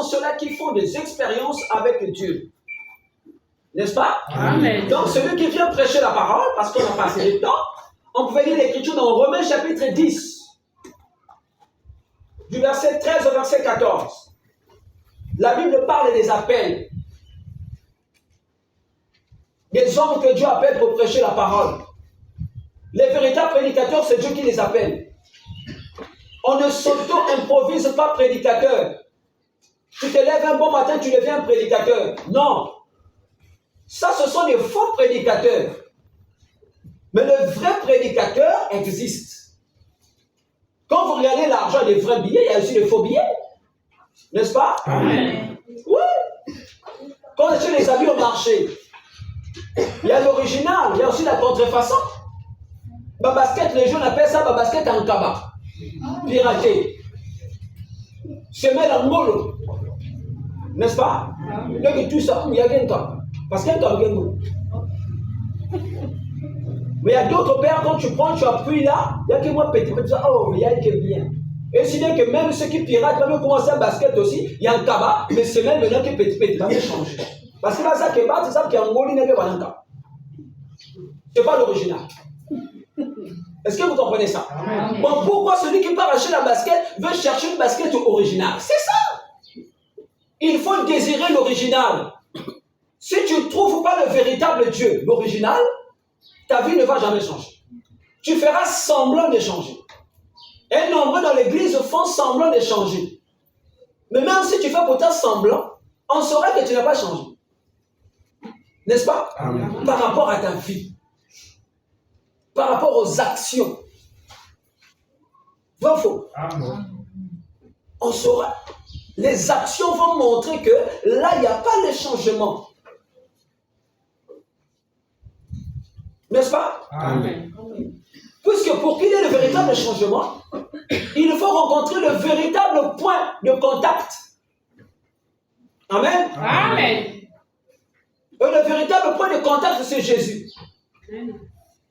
sont ceux-là qui font des expériences avec Dieu. N'est-ce pas? Amen. Donc, celui qui vient prêcher la parole, parce qu'on a passé le temps, on pouvait lire l'écriture dans Romains chapitre 10, du verset 13 au verset 14. La Bible parle des appels. Des hommes que Dieu appelle pour prêcher la parole. Les véritables prédicateurs, c'est Dieu qui les appelle. On ne s'auto-improvise pas prédicateur. Tu te lèves un bon matin, tu deviens un prédicateur. Non. Ça, ce sont des faux prédicateurs. Mais le vrai prédicateur existe. Quand vous regardez l'argent des vrais billets, il y a aussi des faux billets. N'est-ce pas? Amen. Oui. Quand on achète les habits au marché, il y a l'original, il y a aussi la contrefaçon. Ma basket, les jeunes appellent ça ma basket en kaba. Piraté. Semelle en molo. N'est-ce pas? Donc tout ça, il y a un cas. Parce qu'il y a un cas. Mais il y a d'autres pères, quand tu prends, tu appuies là, il y a que moi petit, oh, il y a un qui est bien. Et si bien que même ceux qui piratent, même commencer un basket aussi, il y a un kaba, mais c'est même maintenant qui est petit, ça va changer. Parce que là, ça qui est bas, c'est ça qui est en gros, il n'est pas dans. C'est pas l'original. Est-ce que vous comprenez ça? Bon, pourquoi celui qui part acheter la basket veut chercher une basket originale? C'est ça. Il faut désirer l'original. Si tu ne trouves pas le véritable Dieu, l'original, ta vie ne va jamais changer. Tu feras semblant de changer. Et nombreux dans l'église font semblant de changer. Mais même si tu fais pourtant semblant, on saura que tu n'as pas changé. N'est-ce pas? Amen. Par rapport à ta vie. Par rapport aux actions. Vrai ou faux? Amen. On saura. Les actions vont montrer que là, il n'y a pas de changement. N'est-ce pas? Amen. Puisque pour qu'il y ait le véritable changement, il faut rencontrer le véritable point de contact. Amen. Amen. Et le véritable point de contact, c'est Jésus.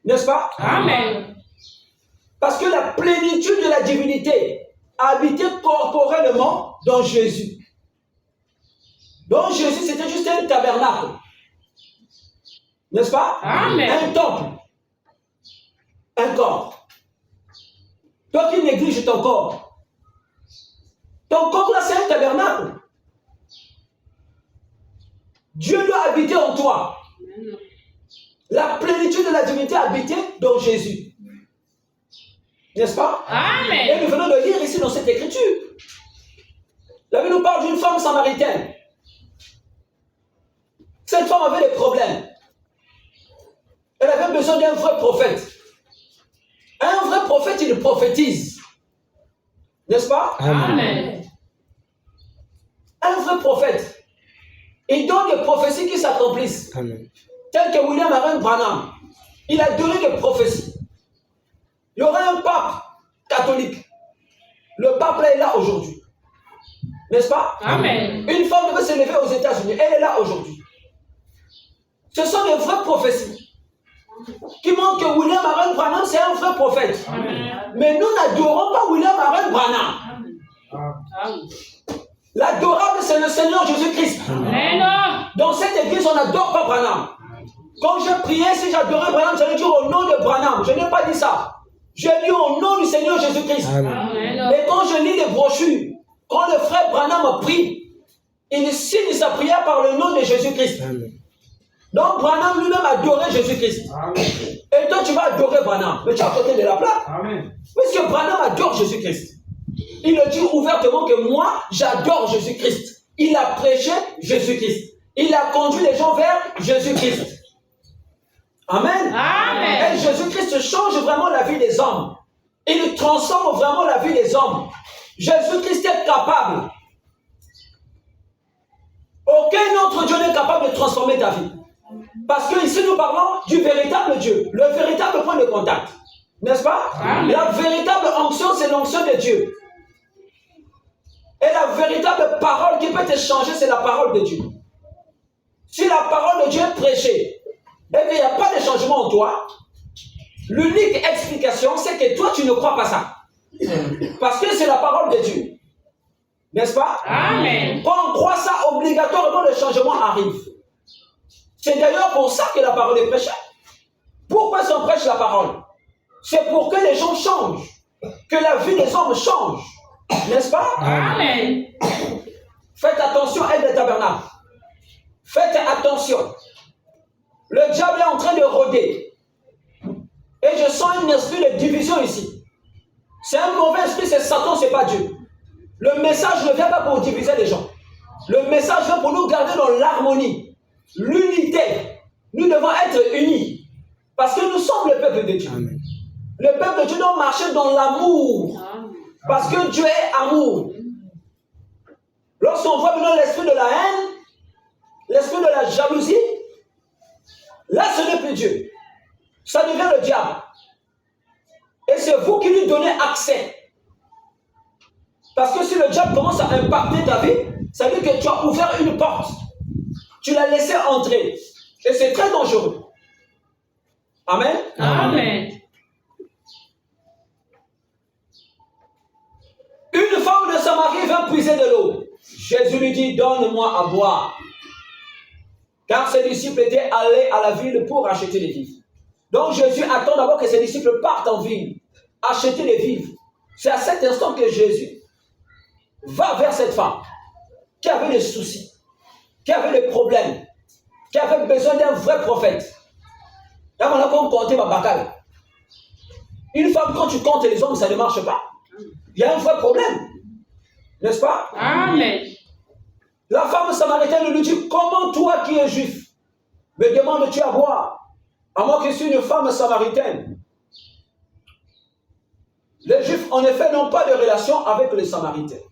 N'est-ce pas? Amen. Parce que la plénitude de la divinité habitait corporellement dans Jésus. Donc Jésus, c'était juste un tabernacle. N'est-ce pas? Amen. Un temple. Un corps. Toi qui négliges ton corps. Ton corps là, c'est un tabernacle. Dieu doit habiter en toi. La plénitude de la divinité habitait dans Jésus. N'est-ce pas? Amen. Et nous venons de lire ici dans cette écriture. La Bible nous parle d'une femme samaritaine. Cette femme avait des problèmes. Elle avait besoin d'un vrai prophète. Un vrai prophète, il prophétise. N'est-ce pas? Amen. Un vrai prophète. Il donne des prophéties qui s'accomplissent. Amen. Tel que William Aaron Branham. Il a donné des prophéties. Il y aura un pape catholique. Le pape là est là aujourd'hui. N'est-ce pas? Amen. Une femme devait s'élever aux États-Unis. Elle est là aujourd'hui. Ce sont des vraies prophéties qui montrent que William Aaron Branham c'est un vrai prophète. Amen. Mais nous n'adorons pas William Aaron Branham. Amen. L'adorable c'est le Seigneur Jésus-Christ. Dans cette église on n'adore pas Branham. Quand je priais, si j'adorais Branham, j'allais dire au nom de Branham. Je n'ai pas dit ça. Je dis au nom du Seigneur Jésus-Christ. Et quand je lis les brochures, quand le frère Branham prie, il signe sa prière par le nom de Jésus-Christ. Donc Branham lui-même adorait Jésus-Christ. Et toi tu vas adorer Branham. Mais tu es à côté de la plaque. Puisque Branham adore Jésus-Christ. Il le dit ouvertement que moi, j'adore Jésus-Christ. Il a prêché Jésus-Christ. Il a conduit les gens vers Jésus-Christ. Amen. Amen. Et Jésus-Christ change vraiment la vie des hommes. Il transforme vraiment la vie des hommes. Jésus-Christ est capable. Aucun autre Dieu n'est capable de transformer ta vie. Parce que ici nous parlons du véritable Dieu, le véritable point de contact. N'est-ce pas? Amen. La véritable onction, c'est l'onction de Dieu. Et la véritable parole qui peut te changer, c'est la parole de Dieu. Si la parole de Dieu est prêchée, et qu'il n'y a pas de changement en toi, l'unique explication, c'est que toi, tu ne crois pas ça. Parce que c'est la parole de Dieu. N'est-ce pas? Amen. Quand on croit ça, obligatoirement le changement arrive. C'est d'ailleurs pour ça que la parole est prêchée. Pourquoi est-ce qu'on prêche la parole? C'est pour que les gens changent, que la vie des hommes change. N'est-ce pas? Amen. Faites attention, aide le tabernacle. Faites attention. Le diable est en train de rôder. Et je sens un esprit de division ici. C'est un mauvais esprit, c'est Satan, c'est pas Dieu. Le message ne vient pas pour diviser les gens. Le message vient pour nous garder dans l'harmonie, l'unité. Nous devons être unis. Parce que nous sommes le peuple de Dieu. Amen. Le peuple de Dieu doit marcher dans l'amour. Parce que Dieu est amour. Lorsqu'on voit maintenant l'esprit de la haine, l'esprit de la jalousie, là ce n'est plus Dieu. Ça devient le diable. Et c'est vous qui lui donnez accès. Parce que si le diable commence à impacter ta vie, ça veut dire que tu as ouvert une porte. Tu l'as laissé entrer. Et c'est très dangereux. Amen. Amen. Une femme de Samarie vint puiser de l'eau. Jésus lui dit, donne-moi à boire. Car ses disciples étaient allés à la ville pour acheter des vivres. Donc Jésus attend d'abord que ses disciples partent en ville, acheter des vivres. C'est à cet instant que Jésus va vers cette femme qui avait des soucis, qui avait des problèmes, qui avait besoin d'un vrai prophète. Là, on a comme compter ma bacale. Une femme, quand tu comptes les hommes, ça ne marche pas. Il y a un vrai problème. N'est-ce pas? Amen. La femme samaritaine lui dit, comment toi qui es juif, me demandes-tu à boire? À moi qui suis une femme samaritaine. Les juifs, en effet, n'ont pas de relation avec les samaritains.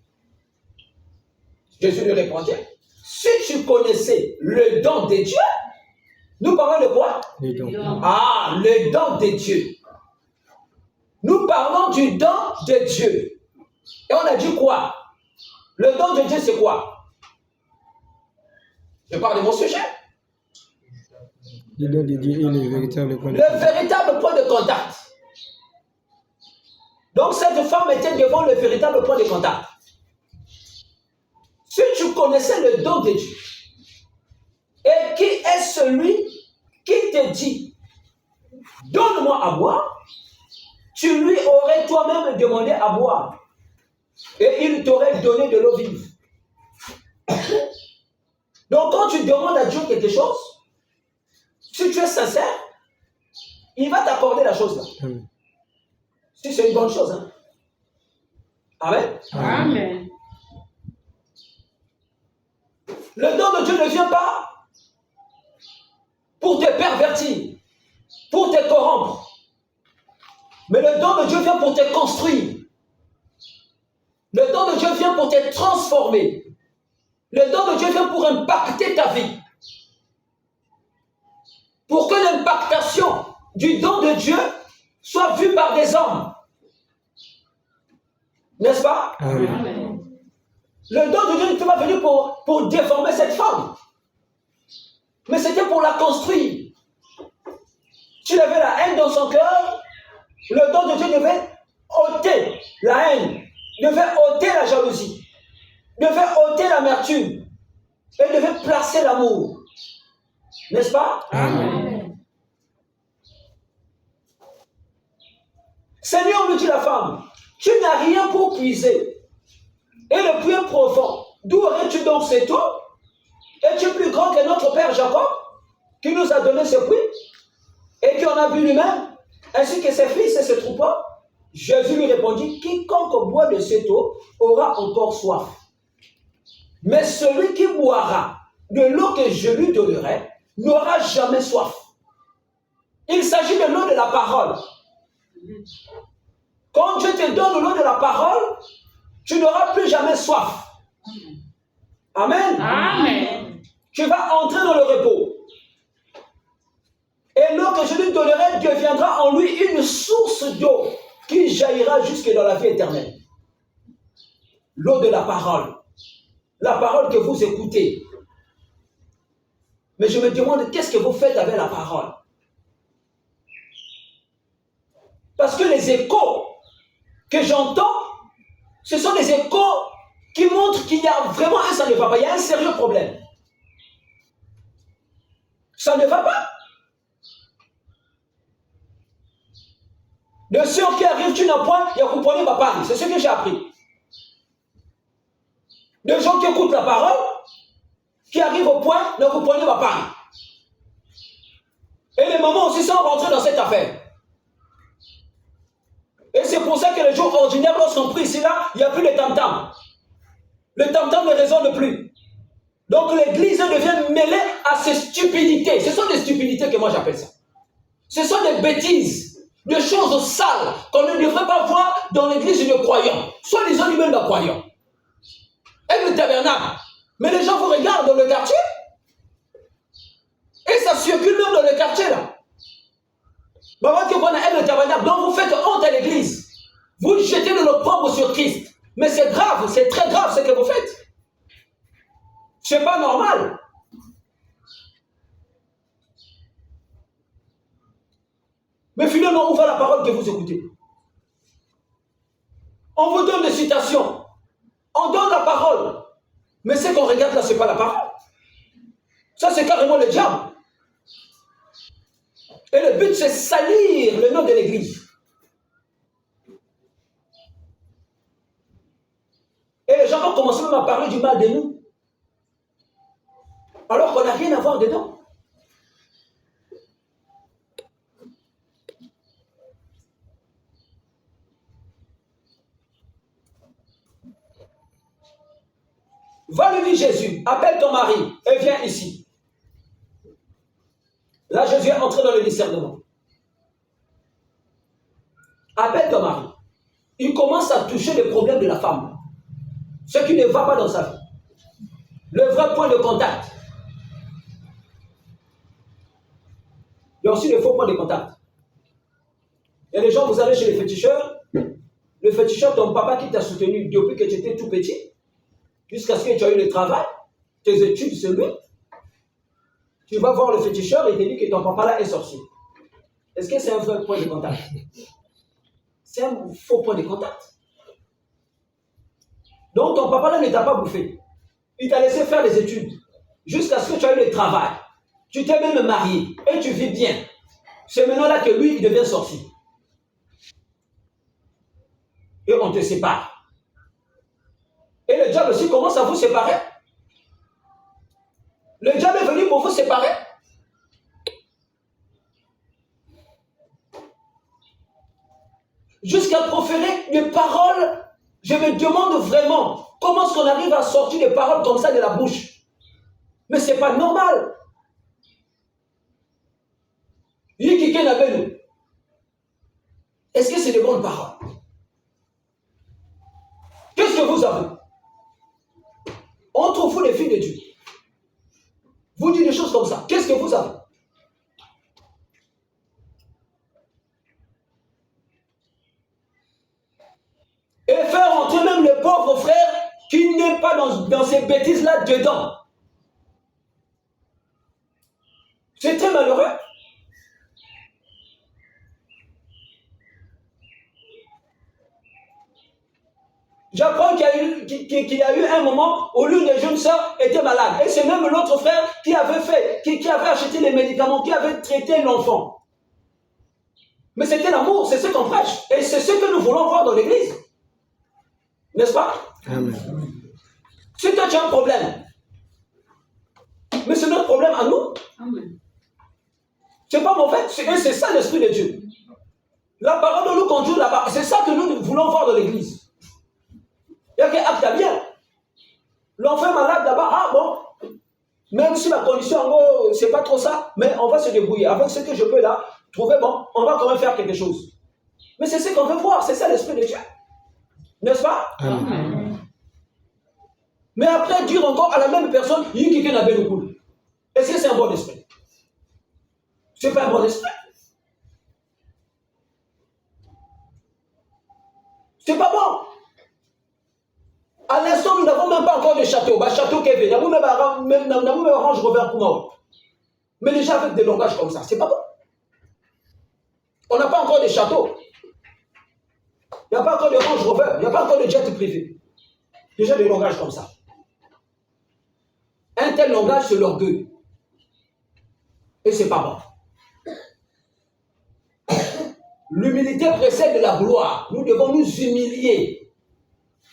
Jésus lui répondit, si tu connaissais le don de Dieu, nous parlons de quoi? Le don. Ah, le don de Dieu. Nous parlons du don de Dieu. Et on a dit quoi? Le don de Dieu, c'est quoi? Je parle de mon sujet. Le don de Dieu est le véritable point de contact. Le véritable point de contact. Donc cette femme était devant le véritable point de contact. Si tu connaissais le don de Dieu, et qui est celui qui te dit, donne-moi à boire, tu lui aurais toi-même demandé à boire. Et il t'aurait donné de l'eau vive. Donc quand tu demandes à Dieu quelque chose, si tu es sincère, il va t'accorder la chose là. Si c'est une bonne chose. Hein? Amen. Amen. Le don de Dieu ne vient pas pour te pervertir, pour te corrompre. Mais le don de Dieu vient pour te construire. Le don de Dieu vient pour te transformer. Le don de Dieu vient pour impacter ta vie. Pour que l'impactation du don de Dieu soit vue par des hommes. N'est-ce pas? Amen. Le don de Dieu n'était pas venu pour déformer cette femme. Mais c'était pour la construire. S'il avait la haine dans son cœur, le don de Dieu devait ôter la haine, devait ôter la jalousie, devait ôter l'amertume et devait placer l'amour. N'est-ce pas? Amen. Seigneur, lui dit la femme, tu n'as rien pour puiser. Et le puits est profond. D'où aurais-tu donc cette eau? Es-tu plus grand que notre père Jacob, qui nous a donné ce puits et qui en a bu lui-même, ainsi que ses fils et ses troupeaux? Jésus lui répondit, quiconque boit de cette eau aura encore soif. Mais celui qui boira de l'eau que je lui donnerai n'aura jamais soif. Il s'agit de l'eau de la parole. Quand Dieu te donne l'eau de la parole, tu n'auras plus jamais soif. Amen. Amen. Tu vas entrer dans le repos. Et l'eau que je lui donnerai deviendra en lui une source d'eau qui jaillira jusque dans la vie éternelle. L'eau de la parole. La parole que vous écoutez. Mais je me demande, qu'est-ce que vous faites avec la parole? Parce que les échos que j'entends, ce sont des échos qui montre qu'il y a vraiment ça ne va pas. Il y a un sérieux problème. Ça ne va pas. De ceux qui arrivent, tu n'as point, il y a compris ma parole. C'est ce que j'ai appris. De gens qui écoutent la parole, qui arrivent au point, ne comprenez ma parole. Et les mamans aussi sont rentrés dans cette affaire. Et c'est pour ça que les jours ordinaires, lorsqu'on prie ici, là, il n'y a plus de tam-tam. Le tam-tam ne résonne plus. Donc l'église devient mêlée à ces stupidités. Ce sont des stupidités que moi j'appelle ça. Ce sont des bêtises, des choses sales qu'on ne devrait pas voir dans l'église de croyants. Soit disant lui-même d'un croyant. Et le tabernacle. Mais les gens vous regardent dans le quartier. Et ça circule même dans le quartier là. Maman qui connaît le tabernacle. Donc vous faites honte à l'église. Vous jetez de l'opprobre sur Christ. Mais c'est grave, c'est très grave ce que vous faites. C'est pas normal. Mais finalement, où va la parole que vous écoutez? On vous donne des citations. On donne la parole. Mais ce qu'on regarde là, ce n'est pas la parole. Ça, c'est carrément le diable. Et le but, c'est salir le nom de l'église. Et les gens vont commencer même à parler du mal de nous. Alors qu'on n'a rien à voir dedans. Va lui dire Jésus, appelle ton mari et viens ici. Là, Jésus est entré dans le discernement. Appelle ton mari. Il commence à toucher les problèmes de la femme. Ce qui ne va pas dans sa vie. Le vrai point de contact. Il y a aussi le faux point de contact. Il y a des gens, vous allez chez les féticheurs. Le féticheur, ton papa qui t'a soutenu depuis que tu étais tout petit, jusqu'à ce que tu aies eu le travail, tes études, c'est lui. Tu vas voir le féticheur et il te dit que ton papa là est sorcier. Est-ce que c'est un vrai point de contact? C'est un faux point de contact. Donc ton papa là ne t'a pas bouffé. Il t'a laissé faire les études jusqu'à ce que tu aies eu le travail. Tu t'es même marié et tu vis bien. C'est maintenant là que lui, il devient sorcier. Et on te sépare. Et le diable aussi commence à vous séparer. Le diable est venu pour vous séparer. Jusqu'à proférer des paroles. Je me demande vraiment comment est-ce qu'on arrive à sortir des paroles comme ça de la bouche. Mais ce n'est pas normal. Est-ce que c'est des bonnes paroles? Qu'est-ce que vous avez? Entre vous les filles de Dieu. Vous dites des choses comme ça. Qu'est-ce que vous avez? Et faire entrer même le pauvre frère qui n'est pas dans ces bêtises-là dedans. C'est très malheureux. J'apprends qu'il y a eu un moment où l'une des jeunes sœurs était malade. Et c'est même l'autre frère qui avait acheté les médicaments, qui avait traité l'enfant. Mais c'était l'amour, c'est ce qu'on prêche. Et c'est ce que nous voulons voir dans l'église. N'est-ce pas? Amen. Si toi tu as un problème, mais c'est notre problème à nous. Amen. C'est pas mauvais, c'est ça l'Esprit de Dieu. La parole nous conduit là-bas. C'est ça que nous voulons voir dans l'église. Il y a qu'un acte bien. L'enfant malade là-bas, ah bon, même si la condition en gros, c'est pas trop ça, mais on va se débrouiller. Avec ce que je peux là, trouver, bon, on va quand même faire quelque chose. Mais c'est ce qu'on veut voir, c'est ça l'Esprit de Dieu. N'est-ce pas? Amen. Mais après, dire encore à la même personne, il y a quelqu'un qui a le coup. Est-ce que c'est un bon esprit? C'est pas un bon esprit. C'est pas bon. À l'instant, nous n'avons même pas encore de château. Bah, château qui est venu. Nous n'avons même Range Rover pour moi. Mais déjà avec des langages comme ça, c'est pas bon. On n'a pas encore de château. Il n'y a pas encore de Range Rover. Il n'y a pas encore de jet privé. Déjà des langages comme ça. Un tel langage, c'est l'orgueil. Et c'est pas bon. L'humilité précède la gloire. Nous devons nous humilier.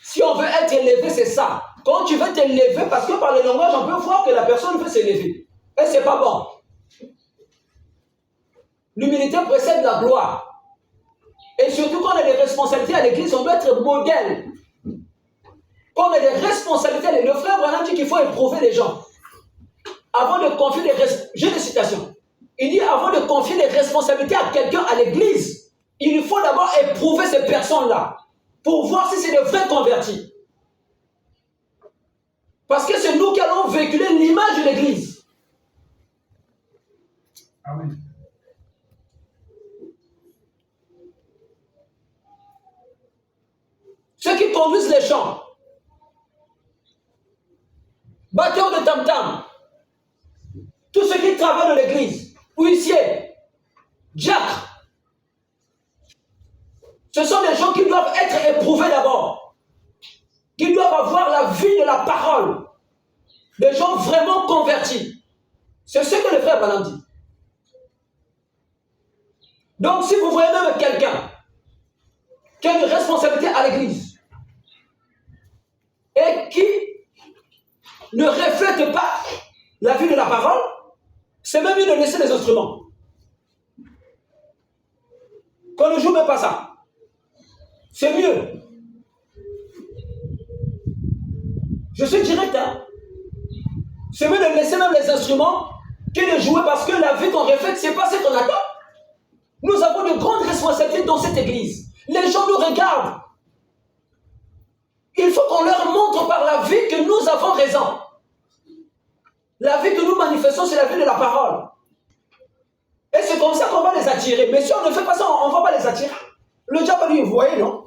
Si on veut être élevé, c'est ça. Quand tu veux t'élever, parce que par le langage, on peut voir que la personne veut s'élever. Et c'est pas bon. L'humilité précède la gloire. Et surtout quand on a des responsabilités à l'église, on doit être modèle. Quand on a des responsabilités, le frère Branham dit qu'il faut éprouver les gens. Avant de confier les responsabilités, j'ai des citations. Il dit avant de confier les responsabilités à quelqu'un à l'église, il faut d'abord éprouver ces personnes-là pour voir si c'est de vrais convertis. Parce que c'est nous qui allons véhiculer l'image de l'église. Amen. Ceux qui conduisent les chants, batteurs de tam-tam, tous ceux qui travaillent dans l'église, huissiers, diacres, ce sont des gens qui doivent être éprouvés d'abord, qui doivent avoir la vie de la parole, des gens vraiment convertis. C'est ce que le frère Branham dit. Donc si vous voyez même quelqu'un qui a une responsabilité à l'église et qui ne reflète pas la vie de la parole, c'est même mieux de laisser les instruments. Qu'on ne joue même pas ça. C'est mieux. Je suis direct, hein. C'est mieux de laisser même les instruments que de jouer parce que la vie qu'on reflète, c'est pas ce qu'on attend. Nous avons de grandes responsabilités dans cette église. Les gens nous regardent. Il faut qu'on leur montre par la vie que nous avons raison. La vie que nous manifestons, c'est la vie de la parole. Et c'est comme ça qu'on va les attirer. Mais si on ne fait pas ça, on ne va pas les attirer. Le diable dit, vous voyez, non?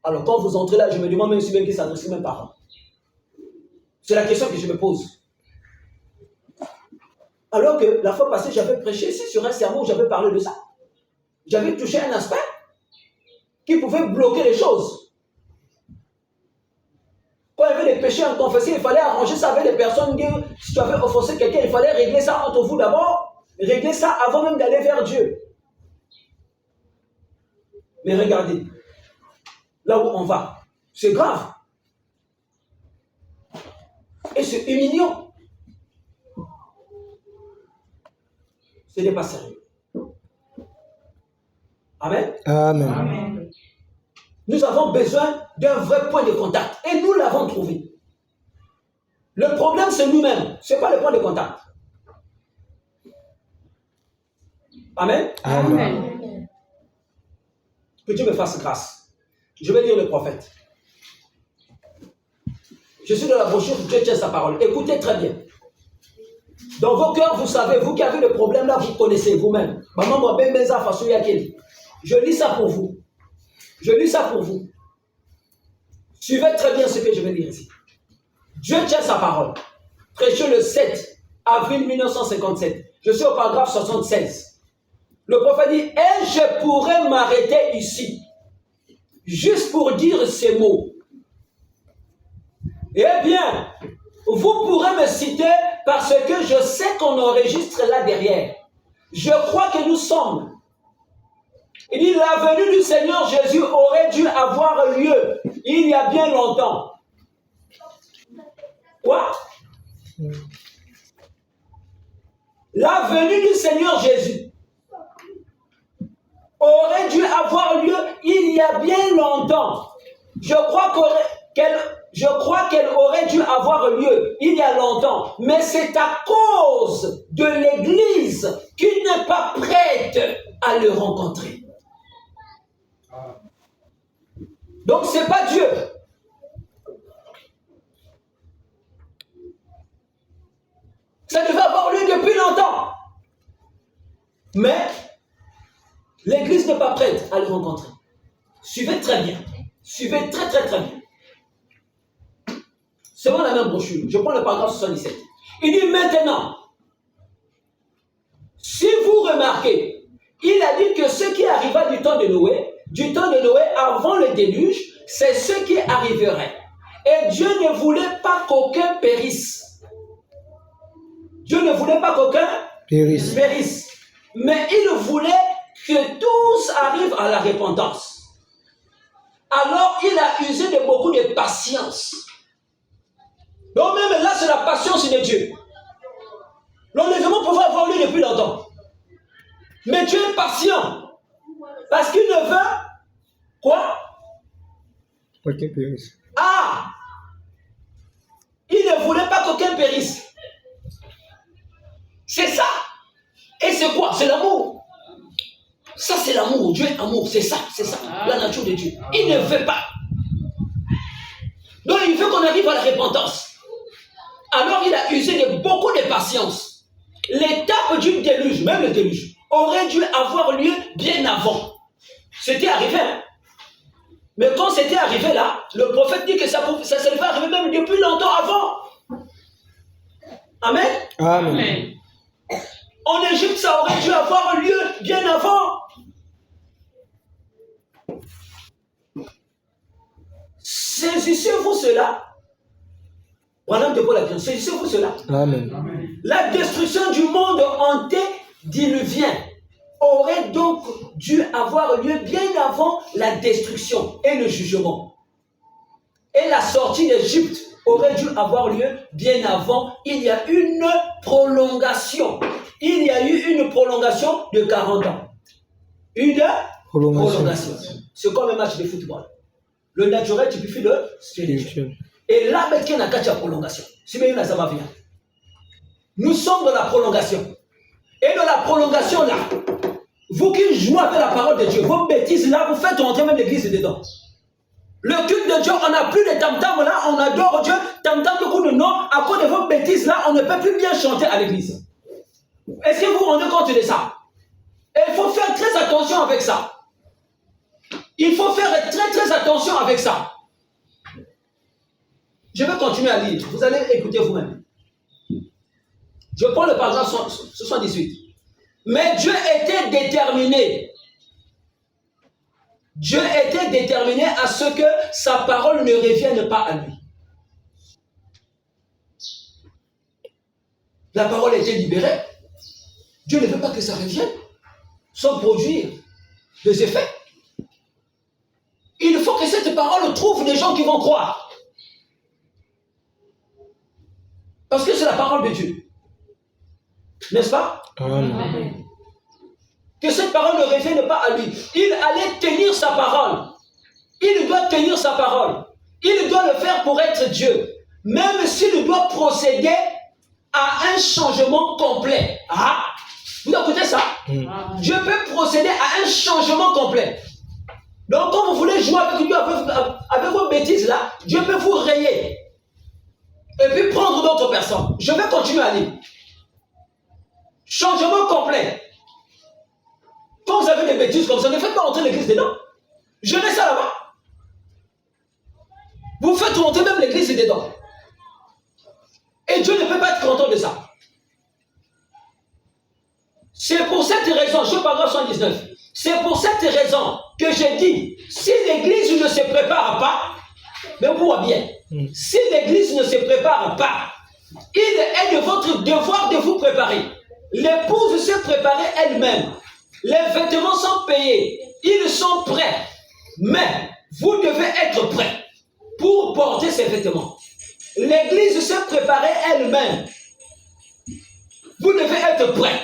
Alors quand vous entrez là, je me demande même si bien qui s'adresse même parents. C'est la question que je me pose. Alors que la fois passée, j'avais prêché ici sur un sermon où j'avais parlé de ça. J'avais touché un aspect qui pouvait bloquer les choses. Quand il y avait des péchés inconfessés, il fallait arranger ça avec les personnes. Si tu avais offensé quelqu'un, il fallait régler ça entre vous d'abord. Régler ça avant même d'aller vers Dieu. Mais regardez, là où on va, c'est grave. Et c'est humiliant. Ce n'est pas sérieux. Amen. Amen. Amen. Nous avons besoin d'un vrai point de contact. Et nous l'avons trouvé. Le problème, c'est nous-mêmes. Ce n'est pas le point de contact. Amen. Amen. Que Dieu me fasse grâce. Je vais lire le prophète. Je suis dans la brochure, Dieu tient sa parole. Écoutez très bien. Dans vos cœurs, vous savez, vous qui avez le problème là, vous connaissez vous-même. Je lis ça pour vous. Je lis ça pour vous. Suivez très bien ce que je vais lire ici. Dieu tient sa parole. Prêché le 7 avril 1957. Je suis au paragraphe 76. Le prophète dit, et je pourrais m'arrêter ici, juste pour dire ces mots. Eh bien, vous pourrez me citer parce que je sais qu'on enregistre là derrière. Je crois que nous sommes. Il dit, la venue du Seigneur Jésus aurait dû avoir lieu il y a bien longtemps. Quoi? La venue du Seigneur Jésus aurait dû avoir lieu il y a bien longtemps. Je crois qu'elle aurait dû avoir lieu il y a longtemps, mais c'est à cause de l'Église qui n'est pas prête à le rencontrer. Donc ce n'est pas Dieu. Ça devait avoir lieu depuis longtemps. Mais l'Église n'est pas prête à le rencontrer. Suivez très bien. Suivez très très très bien. C'est vraiment la même brochure. Je prends le paragraphe 77. Il dit maintenant, si vous remarquez il a dit que ce qui arriva du temps de Noé avant le déluge, c'est ce qui arriverait. Et Dieu ne voulait pas qu'aucun périsse. Dieu ne voulait pas qu'aucun périsse. Mais il voulait que tous arrivent à la repentance. Alors il a usé de beaucoup de patience. Donc même là, c'est la patience de Dieu. L'enlèvement pouvait avoir lieu depuis longtemps. Mais Dieu est patient. Parce qu'il ne veut quoi? Aucun périsse. Ah! Il ne voulait pas qu'aucun périsse. C'est ça. Et c'est quoi? C'est l'amour. Ça, c'est l'amour. Dieu est amour. C'est ça. La nature de Dieu. Il ne veut pas. Donc, il veut qu'on arrive à la repentance. Alors, il a usé de beaucoup de patience. L'étape du déluge, même le déluge, aurait dû avoir lieu bien avant. C'était arrivé. Hein? Mais quand c'était arrivé là, le prophète dit que ça devait arriver même depuis longtemps avant. Amen. Amen. En Égypte, ça aurait dû avoir lieu bien avant. Saisissez-vous cela. Voilà de la question. Saisissez-vous cela. Amen. La destruction du monde antédiluvien aurait donc dû avoir lieu bien avant la destruction et le jugement. Et la sortie d'Égypte aurait dû avoir lieu bien avant. Il y a une prolongation. Il y a eu une prolongation de 40 ans. Une prolongation. C'est comme un match de football. Le naturel typifie le spirituel. Et là, il y a une prolongation. Nous sommes dans la prolongation. Et dans la prolongation là, vous qui jouez avec la parole de Dieu, vos bêtises là, vous faites rentrer même l'église dedans. Le culte de Dieu, on n'a plus de tam-tam là, on adore Dieu, tam-tam de coup de nom, à cause de vos bêtises là, on ne peut plus bien chanter à l'église. Est-ce que vous vous rendez compte de ça? Et il faut faire très attention avec ça. Il faut faire très attention avec ça. Je vais continuer à lire, vous allez écouter vous-même. Je prends le paragraphe 78. Mais Dieu était déterminé. Dieu était déterminé à ce que sa parole ne revienne pas à lui. La parole était libérée. Dieu ne veut pas que ça revienne sans produire des effets. Il faut que cette parole trouve des gens qui vont croire. Parce que c'est la parole de Dieu. N'est-ce pas? Amen. Que cette parole ne revienne pas à lui. Il allait tenir sa parole. Il doit tenir sa parole. Il doit le faire pour être Dieu. Même s'il doit procéder à un changement complet. Ah, vous écoutez ça? Dieu peut procéder à un changement complet. Donc quand vous voulez jouer avec Dieu, avec vos bêtises là, Dieu peut vous rayer. Et puis prendre d'autres personnes. Je vais continuer à lire. Changement complet. Quand vous avez des bêtises comme ça, ne faites pas entrer l'église dedans. Je mets ça là-bas. Vous faites rentrer même l'église dedans. Et Dieu ne peut pas être content de ça. C'est pour cette raison, je parle 119. C'est pour cette raison que j'ai dit, si l'église ne se prépare pas, mais vous voyez bien, si l'église ne se prépare pas, il est de votre devoir de vous préparer. L'épouse se préparer elle-même. Les vêtements sont payés. Ils sont prêts. Mais vous devez être prêts pour porter ces vêtements. L'église se préparer elle-même. Vous devez être prêts.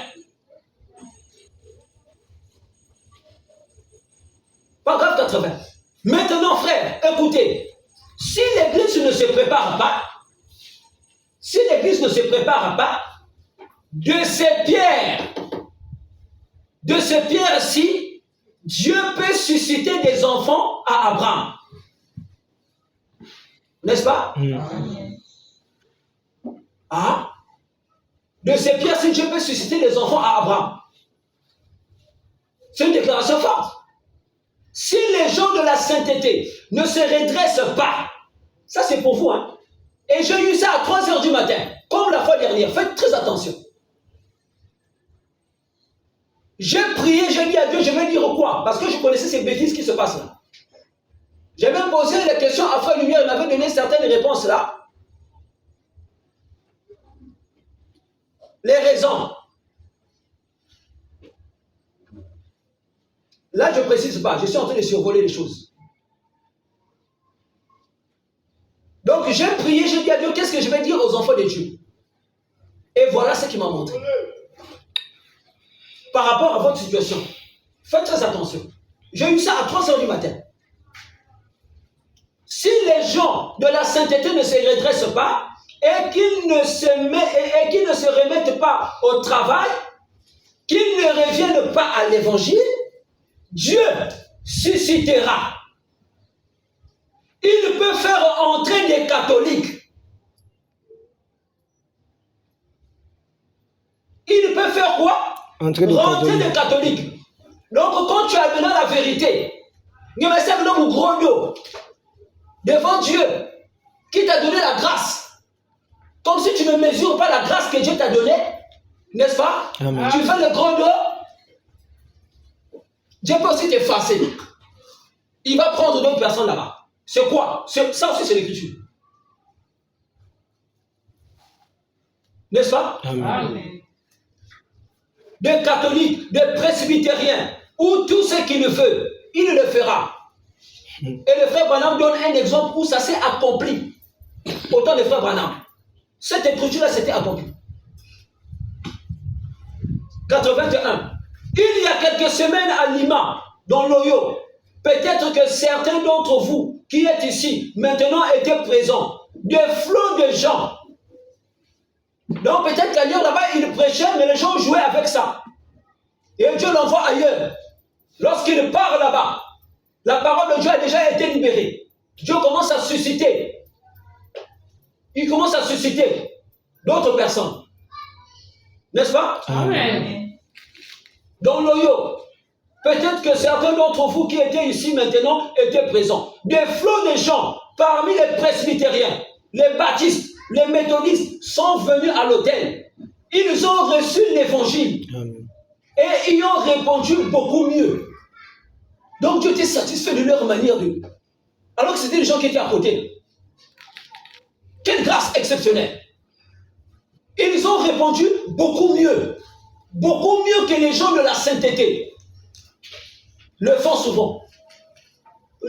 Paragraphe 80. Maintenant, frères, écoutez. Si l'église ne se prépare pas, de ces pierres-ci, Dieu peut susciter des enfants à Abraham. N'est-ce pas? Ah? De ces pierres-ci, Dieu peut susciter des enfants à Abraham. C'est une déclaration forte. Si les gens de la sainteté ne se redressent pas, ça c'est pour vous, hein? Et j'ai eu ça à 3h du matin, comme la fois dernière. Faites très attention. J'ai prié, j'ai dit à Dieu, je vais dire quoi? Parce que je connaissais ces bêtises qui se passent là. J'ai même posé la question à Frère Lumière, il m'avait donné certaines réponses là. Les raisons. Là, je ne précise pas, je suis en train de survoler les choses. Donc, j'ai prié, j'ai dit à Dieu, qu'est-ce que je vais dire aux enfants de Dieu? Et voilà ce qu'il m'a montré. Par rapport à votre situation, faites très attention. J'ai eu ça à 3 heures du matin. Si les gens de la sainteté ne se redressent pas et qu'ils ne se remettent pas au travail, qu'ils ne reviennent pas à l'évangile, Dieu suscitera. Il peut faire entrer des catholiques. Il peut faire quoi? Rentrer des catholiques. Donc quand tu as donné la vérité, devant Dieu, qui t'a donné la grâce, comme si tu ne mesures pas la grâce que Dieu t'a donnée, n'est-ce pas? Amen. Tu fais le grand dos, Dieu peut aussi t'effacer. Il va prendre d'autres personnes là-bas. C'est quoi? Ça aussi c'est l'écriture. N'est-ce pas? Amen. Des catholiques, des presbytériens, ou tout ce qu'il veut, il le fera. Et le frère Branham donne un exemple où ça s'est accompli. Autant de frère Branham. Cette écriture-là s'était accomplie. 81. Il y a quelques semaines à Lima, dans l'Oyo, peut-être que certains d'entre vous qui êtes ici, maintenant étaient présents. Des flots de gens. Donc peut-être qu'ailleurs là-bas, il prêchait, mais les gens jouaient avec ça. Et Dieu l'envoie ailleurs. Lorsqu'il part là-bas, la parole de Dieu a déjà été libérée. Dieu commence à susciter. Il commence à susciter d'autres personnes. N'est-ce pas? Amen. Dans l'Oyo, peut-être que certains d'entre vous qui étaient ici maintenant étaient présents. Des flots de gens parmi les presbytériens, les baptistes, les méthodistes sont venus à l'autel. Ils ont reçu l'évangile. Et ils ont répondu beaucoup mieux. Donc Dieu était satisfait de leur manière de... Alors que c'était les gens qui étaient à côté. Quelle grâce exceptionnelle. Ils ont répondu beaucoup mieux. Beaucoup mieux que les gens de la sainteté le font souvent.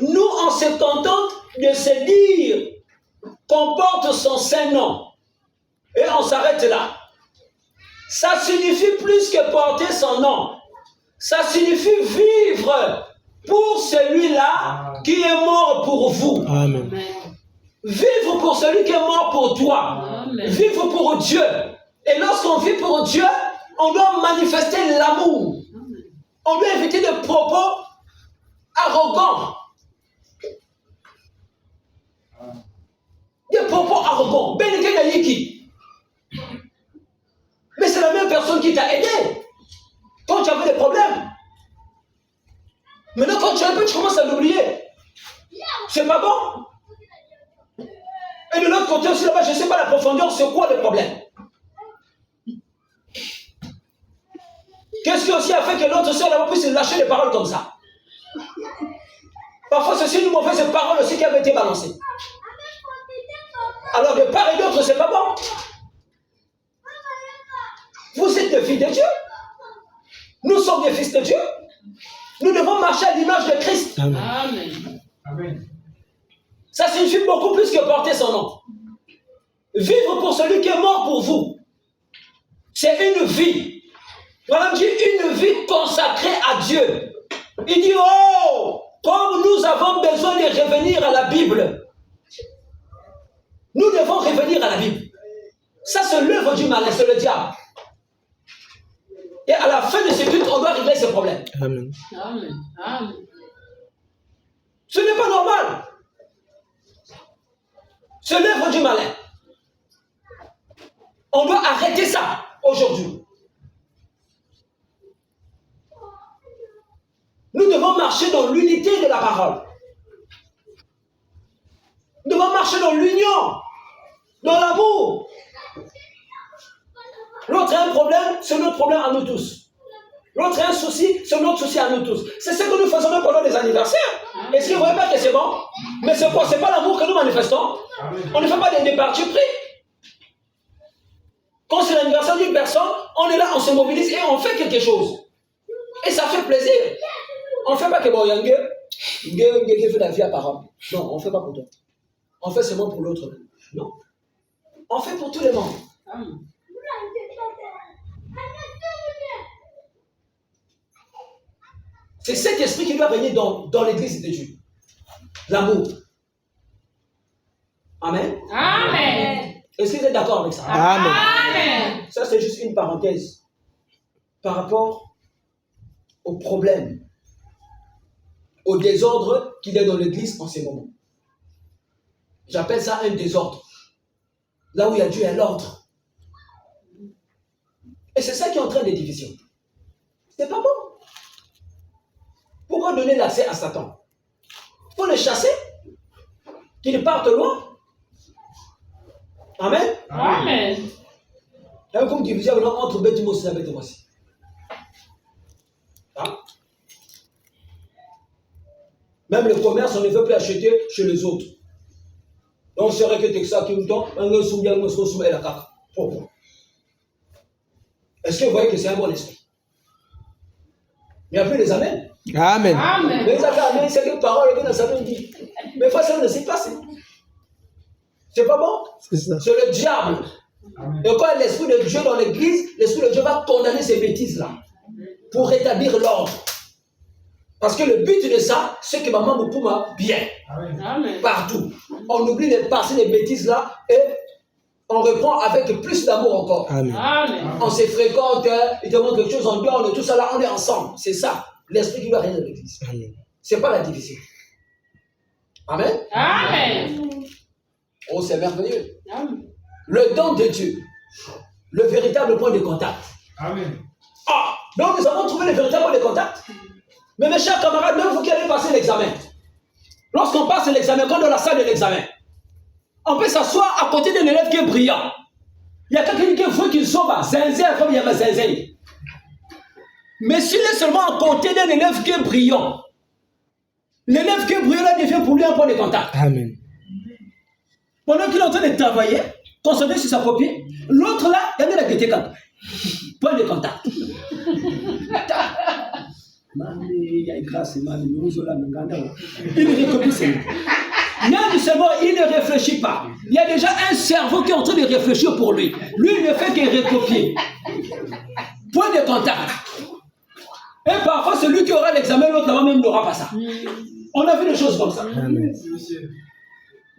Nous, on se contente de se dire qu'on porte son saint nom. Et on s'arrête là. Ça signifie plus que porter son nom. Ça signifie vivre pour celui-là qui est mort pour vous. Amen. Vivre pour celui qui est mort pour toi. Amen. Vivre pour Dieu. Et lorsqu'on vit pour Dieu, on doit manifester l'amour. On doit éviter des propos arrogants. Des propos arrogants. Mais c'est la même personne qui t'a aidé quand tu avais des problèmes. Maintenant, quand tu as un peu, tu commences à l'oublier. C'est pas bon. Et de l'autre côté aussi, là-bas, je ne sais pas la profondeur, c'est quoi le problème? Qu'est-ce qui aussi a fait que l'autre soeur là-bas puisse lâcher des paroles comme ça? Parfois, c'est une mauvaise parole aussi qui avait été balancée. Alors, de part et d'autre, c'est pas bon. Vous êtes des filles de Dieu. Nous sommes des fils de Dieu. Nous devons marcher à l'image de Christ. Amen. Amen. Ça signifie beaucoup plus que porter son nom. Vivre pour celui qui est mort pour vous. C'est une vie. Voilà, dit une vie consacrée à Dieu. Il dit, oh, comme nous avons besoin de revenir à la Bible. Nous devons revenir à la Bible. Ça, c'est l'œuvre du malin, c'est le diable. Et à la fin de ce culte, on doit régler ce problème. Amen. Amen. Amen. Ce n'est pas normal. C'est l'œuvre du malin. On doit arrêter ça aujourd'hui. Nous devons marcher dans l'unité de la parole. Nous devons marcher dans l'union, dans l'amour. L'autre a un problème, c'est notre problème à nous tous. L'autre a un souci, c'est notre souci à nous tous. C'est ce que nous faisons même pendant les anniversaires. Est-ce que vous voyez pas que c'est bon? Mais c'est quoi? C'est pas l'amour que nous manifestons. On ne fait pas des partis pris. Quand c'est l'anniversaire d'une personne, on est là, on se mobilise et on fait quelque chose. Et ça fait plaisir. On ne fait pas que bon, il y a un gars qui fait la vie à parole. Non, on ne fait pas pour toi. On fait seulement pour l'autre. Non. On fait pour tout le monde. C'est cet esprit qui doit régner dans l'église de Dieu. L'amour. Amen. Amen. Est-ce que vous êtes d'accord avec ça? Amen. Ça, c'est juste une parenthèse par rapport au problème, au désordre qu'il y a dans l'église en ces moments. J'appelle ça un désordre. Là où il y a Dieu, il y a l'ordre. Et c'est ça qui entraîne les divisions. C'est pas bon. Pourquoi donner l'accès à Satan? Il faut le chasser, qu'il parte loin. Amen. Amen. Il y a comme division entre bête et moi aussi. Hein? Même le commerce, on ne veut plus acheter chez les autres. Donc, c'est vrai que c'est ça qui nous tombe. Est-ce que vous voyez que c'est un bon esprit? Il n'y a plus les amens. Amen. Amen. Mais les amens, c'est une parole que nous savons dire. Mais face à ça, ne s'est passé. C'est pas bon? C'est ça. C'est le diable. Et quand l'esprit de Dieu dans l'église, l'esprit de Dieu va condamner ces bêtises-là pour rétablir l'ordre. Parce que le but de ça, c'est que maman me pouma bien. Amen. Partout. On oublie de passer les bêtises-là et on reprend avec plus d'amour encore. Amen. Amen. On se fréquente, il te montre quelque chose, on dort, on est tous là, on est ensemble. C'est ça, l'esprit qui doit régner dans l'église. C'est pas la division. Amen. Amen. Oh, c'est merveilleux. Amen. Le don de Dieu, le véritable point de contact. Amen. Ah, donc nous avons trouvé le véritable point de contact. Mais mes chers camarades, même vous qui allez passer l'examen, lorsqu'on passe l'examen, quand on est dans la salle de l'examen, on peut s'asseoir à côté d'un élève qui est brillant. Il y a quelqu'un qui veut qu'il soit zinzin comme il y avait zinzin. Mais s'il est seulement à côté d'un élève qui est brillant, l'élève qui est brillant là devient pour lui un point de contact. Amen. Pendant qu'il est en train de travailler, concentré sur sa copie, l'autre là, il y a la gueule quand point de contact. Il recopie. Il y a seulement, il ne réfléchit pas. Il y a déjà un cerveau qui est en train de réfléchir pour lui. Lui, il ne fait que recopier. Point de contact. Et parfois, celui qui aura l'examen, l'autre là même n'aura pas ça. On a vu des choses comme ça. Amen.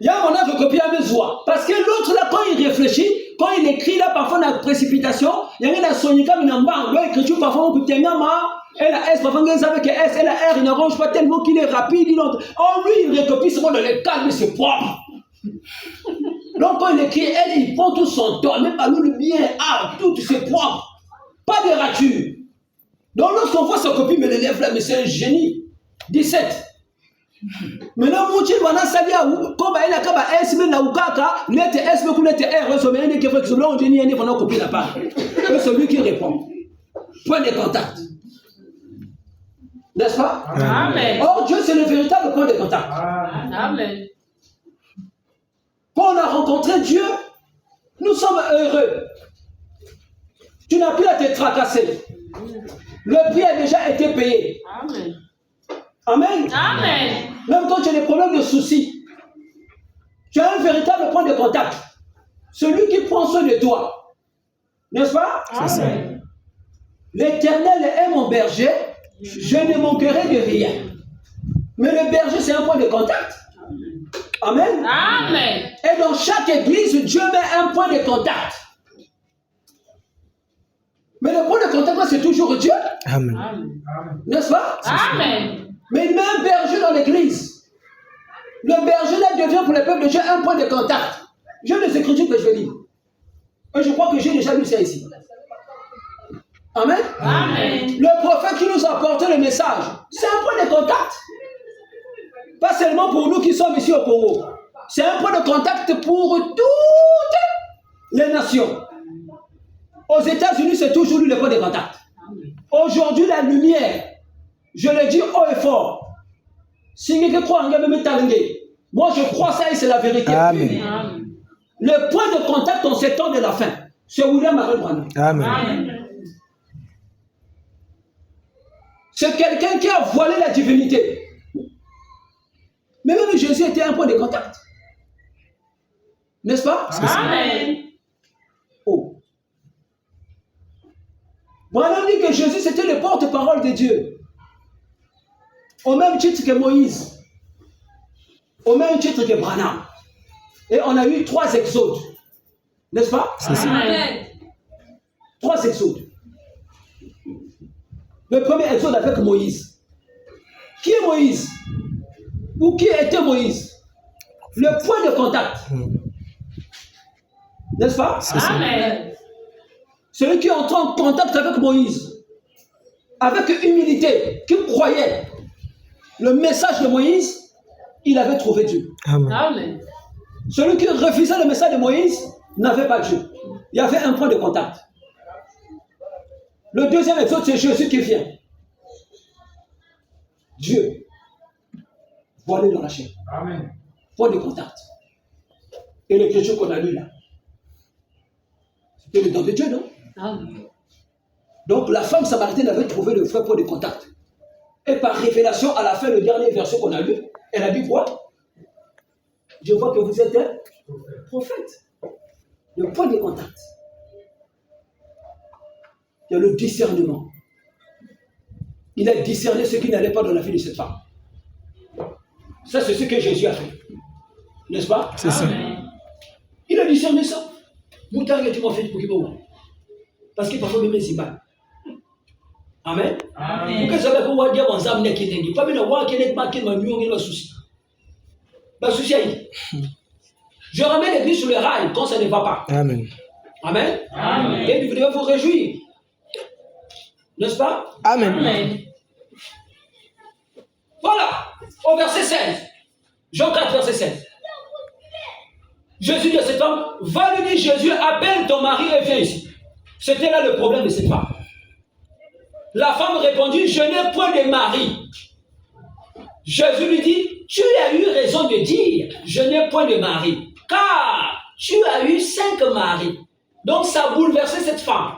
Il y a un moment de copier à mes voix. Parce que l'autre là, quand il réfléchit, quand il écrit là, parfois dans la précipitation, il y a rien à soigner comme une amballe. L'écriture, parfois, on peut tenir et la S, parfois, on savait que S et la R, il n'arrange pas tellement qu'il est rapide. Oh, lui, il recopie seulement dans les calmes, c'est propre. Donc, quand il écrit, elle, il prend tout son temps, même à nous le bien, tout, c'est propre. Pas de rature. Donc, lorsqu'on voit sa copie, mais l'élève là, mais c'est un génie. 17. Maintenant, mon Dieu, on a sali à où, comme il a qu'à S, mais na ukaka, lettre S, mais qu'on lettre R, ce mais qui fait que celui-là, on dit, il faut copier la part. C'est celui qui répond. Point de contact. N'est-ce pas? Amen. Or, Dieu, c'est le véritable point de contact. Amen. Quand on a rencontré Dieu, nous sommes heureux. Tu n'as plus à te tracasser. Le prix a déjà été payé. Amen. Amen. Amen. Même quand tu as des problèmes de soucis, tu as un véritable point de contact. Celui qui prend soin de toi. N'est-ce pas? Amen. L'Éternel est mon berger, je ne manquerai de rien. Mais le berger, c'est un point de contact. Amen. Amen. Et dans chaque église, Dieu met un point de contact. Mais le point de contact, c'est toujours Dieu. Amen. Amen. N'est-ce pas? Amen. Mais il met un berger dans l'église. Le berger là devient pour le peuple de Dieu un point de contact. J'ai les écritures que je vais lire. Et je crois que j'ai déjà lu ça ici. Amen. Amen. Le prophète qui nous a apporté le message, c'est un point de contact. Pas seulement pour nous qui sommes ici au Congo. C'est un point de contact pour toutes les nations. Aux États-Unis, c'est toujours lui le point de contact. Aujourd'hui, la lumière, je le dis haut et fort. Moi, je crois ça et c'est la vérité. Amen. Amen. Le point de contact en ces temps de la fin, c'est William Marion Branham. Amen. Amen. C'est quelqu'un qui a voilé la divinité. Mais même Jésus était un point de contact. N'est-ce pas? Amen. Oh. Branham dit que Jésus c'était le porte-parole de Dieu. Au même titre que Moïse. Au même titre que Branham. Et on a eu 3 exodes. N'est-ce pas? Amen. 3 exodes. Le premier exode avec Moïse. Qui est Moïse? Ou qui était Moïse? Le point de contact. N'est-ce pas? Amen. Celui qui est entré en contact avec Moïse. Avec humilité. Qui croyait le message de Moïse, il avait trouvé Dieu. Amen. Amen. Celui qui refusait le message de Moïse n'avait pas Dieu. Il y avait un point de contact. Le deuxième exode, c'est Jésus qui vient. Dieu. Voilé dans la chair. Amen. Point de contact. Et l'écriture qu'on a lu là. C'était le don de Dieu, non? Amen. Donc la femme samaritaine avait trouvé le vrai point de contact. Et par révélation, à la fin, le dernier verset qu'on a lu, elle a dit quoi? Je vois que vous êtes un prophète. Le point de contact. Il y a le discernement. Il a discerné ce qui n'allait pas dans la vie de cette femme. Ça, c'est ce que Jésus a fait. N'est-ce pas? C'est ça. Il a discerné ça. Parce qu'il parfois même les imbats. Amen. Amen. Pourquoi ça va pouvoir dire mon âme n'est qu'il pas bien voir qu'il n'est pas qu'il m'a mis un souci. Pas souci. Je ramène l'église sur le rail quand ça ne va pas. Amen. Amen. Amen. Et vous devez vous réjouir. N'est-ce pas? Amen. Amen. Voilà. Au verset 16. Jean 4, verset 16. Jésus dit à cette femme, va lui dire Jésus, appelle ton mari et viens ici. C'était là le problème de cette femme. La femme répondit, je n'ai point de mari. Jésus lui dit, tu as eu raison de dire, je n'ai point de mari, car tu as eu 5 maris. Donc ça a bouleversé cette femme.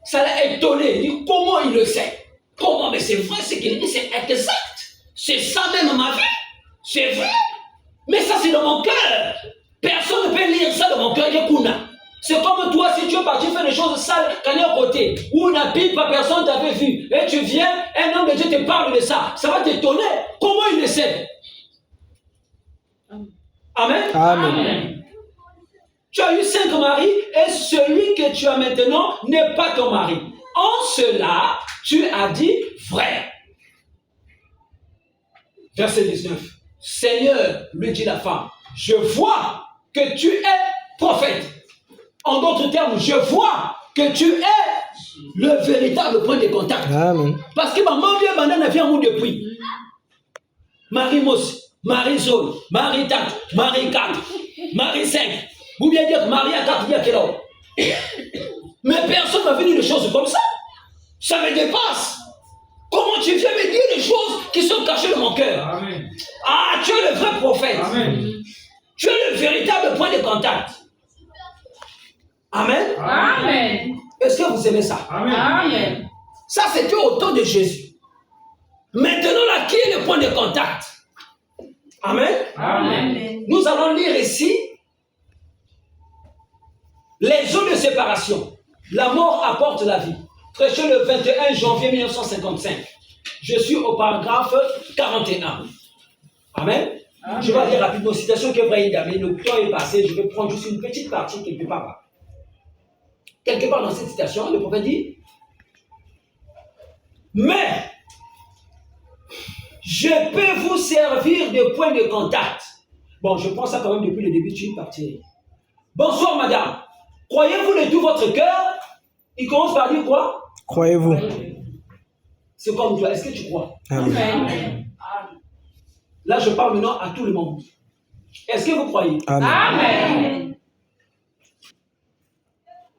Ça l'a étonné. Il dit, comment il le sait? Comment? Mais c'est vrai, ce qu'il dit, c'est exact. C'est ça même ma vie. C'est vrai. Mais ça, c'est dans mon cœur. Personne ne peut lire ça dans mon cœur. C'est comme toi, si tu es parti faire des choses sales, quand est à côté, où n'habite pas personne t'avait vu, et tu viens, un homme de Dieu te parle de ça. Ça va t'étonner. Comment il le sait? Amen. Amen. Tu as eu 5 maris, et celui que tu as maintenant n'est pas ton mari. En cela, tu as dit vrai. Verset 19. Seigneur, lui dit la femme, je vois que tu es prophète. En d'autres termes, je vois que tu es le véritable point de contact. Amen. Parce que maman vient banane vient où depuis. Marie Mos, Marie Zone, Marie 4, Marie 4, Marie 5. Ou bien dire Marie à 4, bien quelle heure. Mais personne ne m'a dit des choses comme ça. Ça me dépasse. Comment tu viens me dire des choses qui sont cachées dans mon cœur? Amen. Ah, tu es le vrai prophète. Amen. Tu es le véritable point de contact. Amen. Amen. Est-ce que vous aimez ça? Amen. Ça, c'était au temps de Jésus. Maintenant, là, qui est le point de contact? Amen. Amen. Nous allons lire ici les eaux de séparation. La mort apporte la vie. Prêché le 21 janvier 1955. Je suis au paragraphe 41. Amen. Amen. Je vais lire rapidement citation que Brahim, mais le temps est passé. Je vais prendre juste une petite partie quelque part là. Quelque part dans cette citation, le prophète dit, mais je peux vous servir de point de contact. Bon, je prends ça quand même depuis le début, tu es parti. Bonsoir madame, croyez-vous de tout votre cœur? Il commence par dire quoi? Croyez-vous? C'est comme toi, est-ce que tu crois? Amen. Amen. Là, je parle maintenant à tout le monde. Est-ce que vous croyez? Amen. Amen.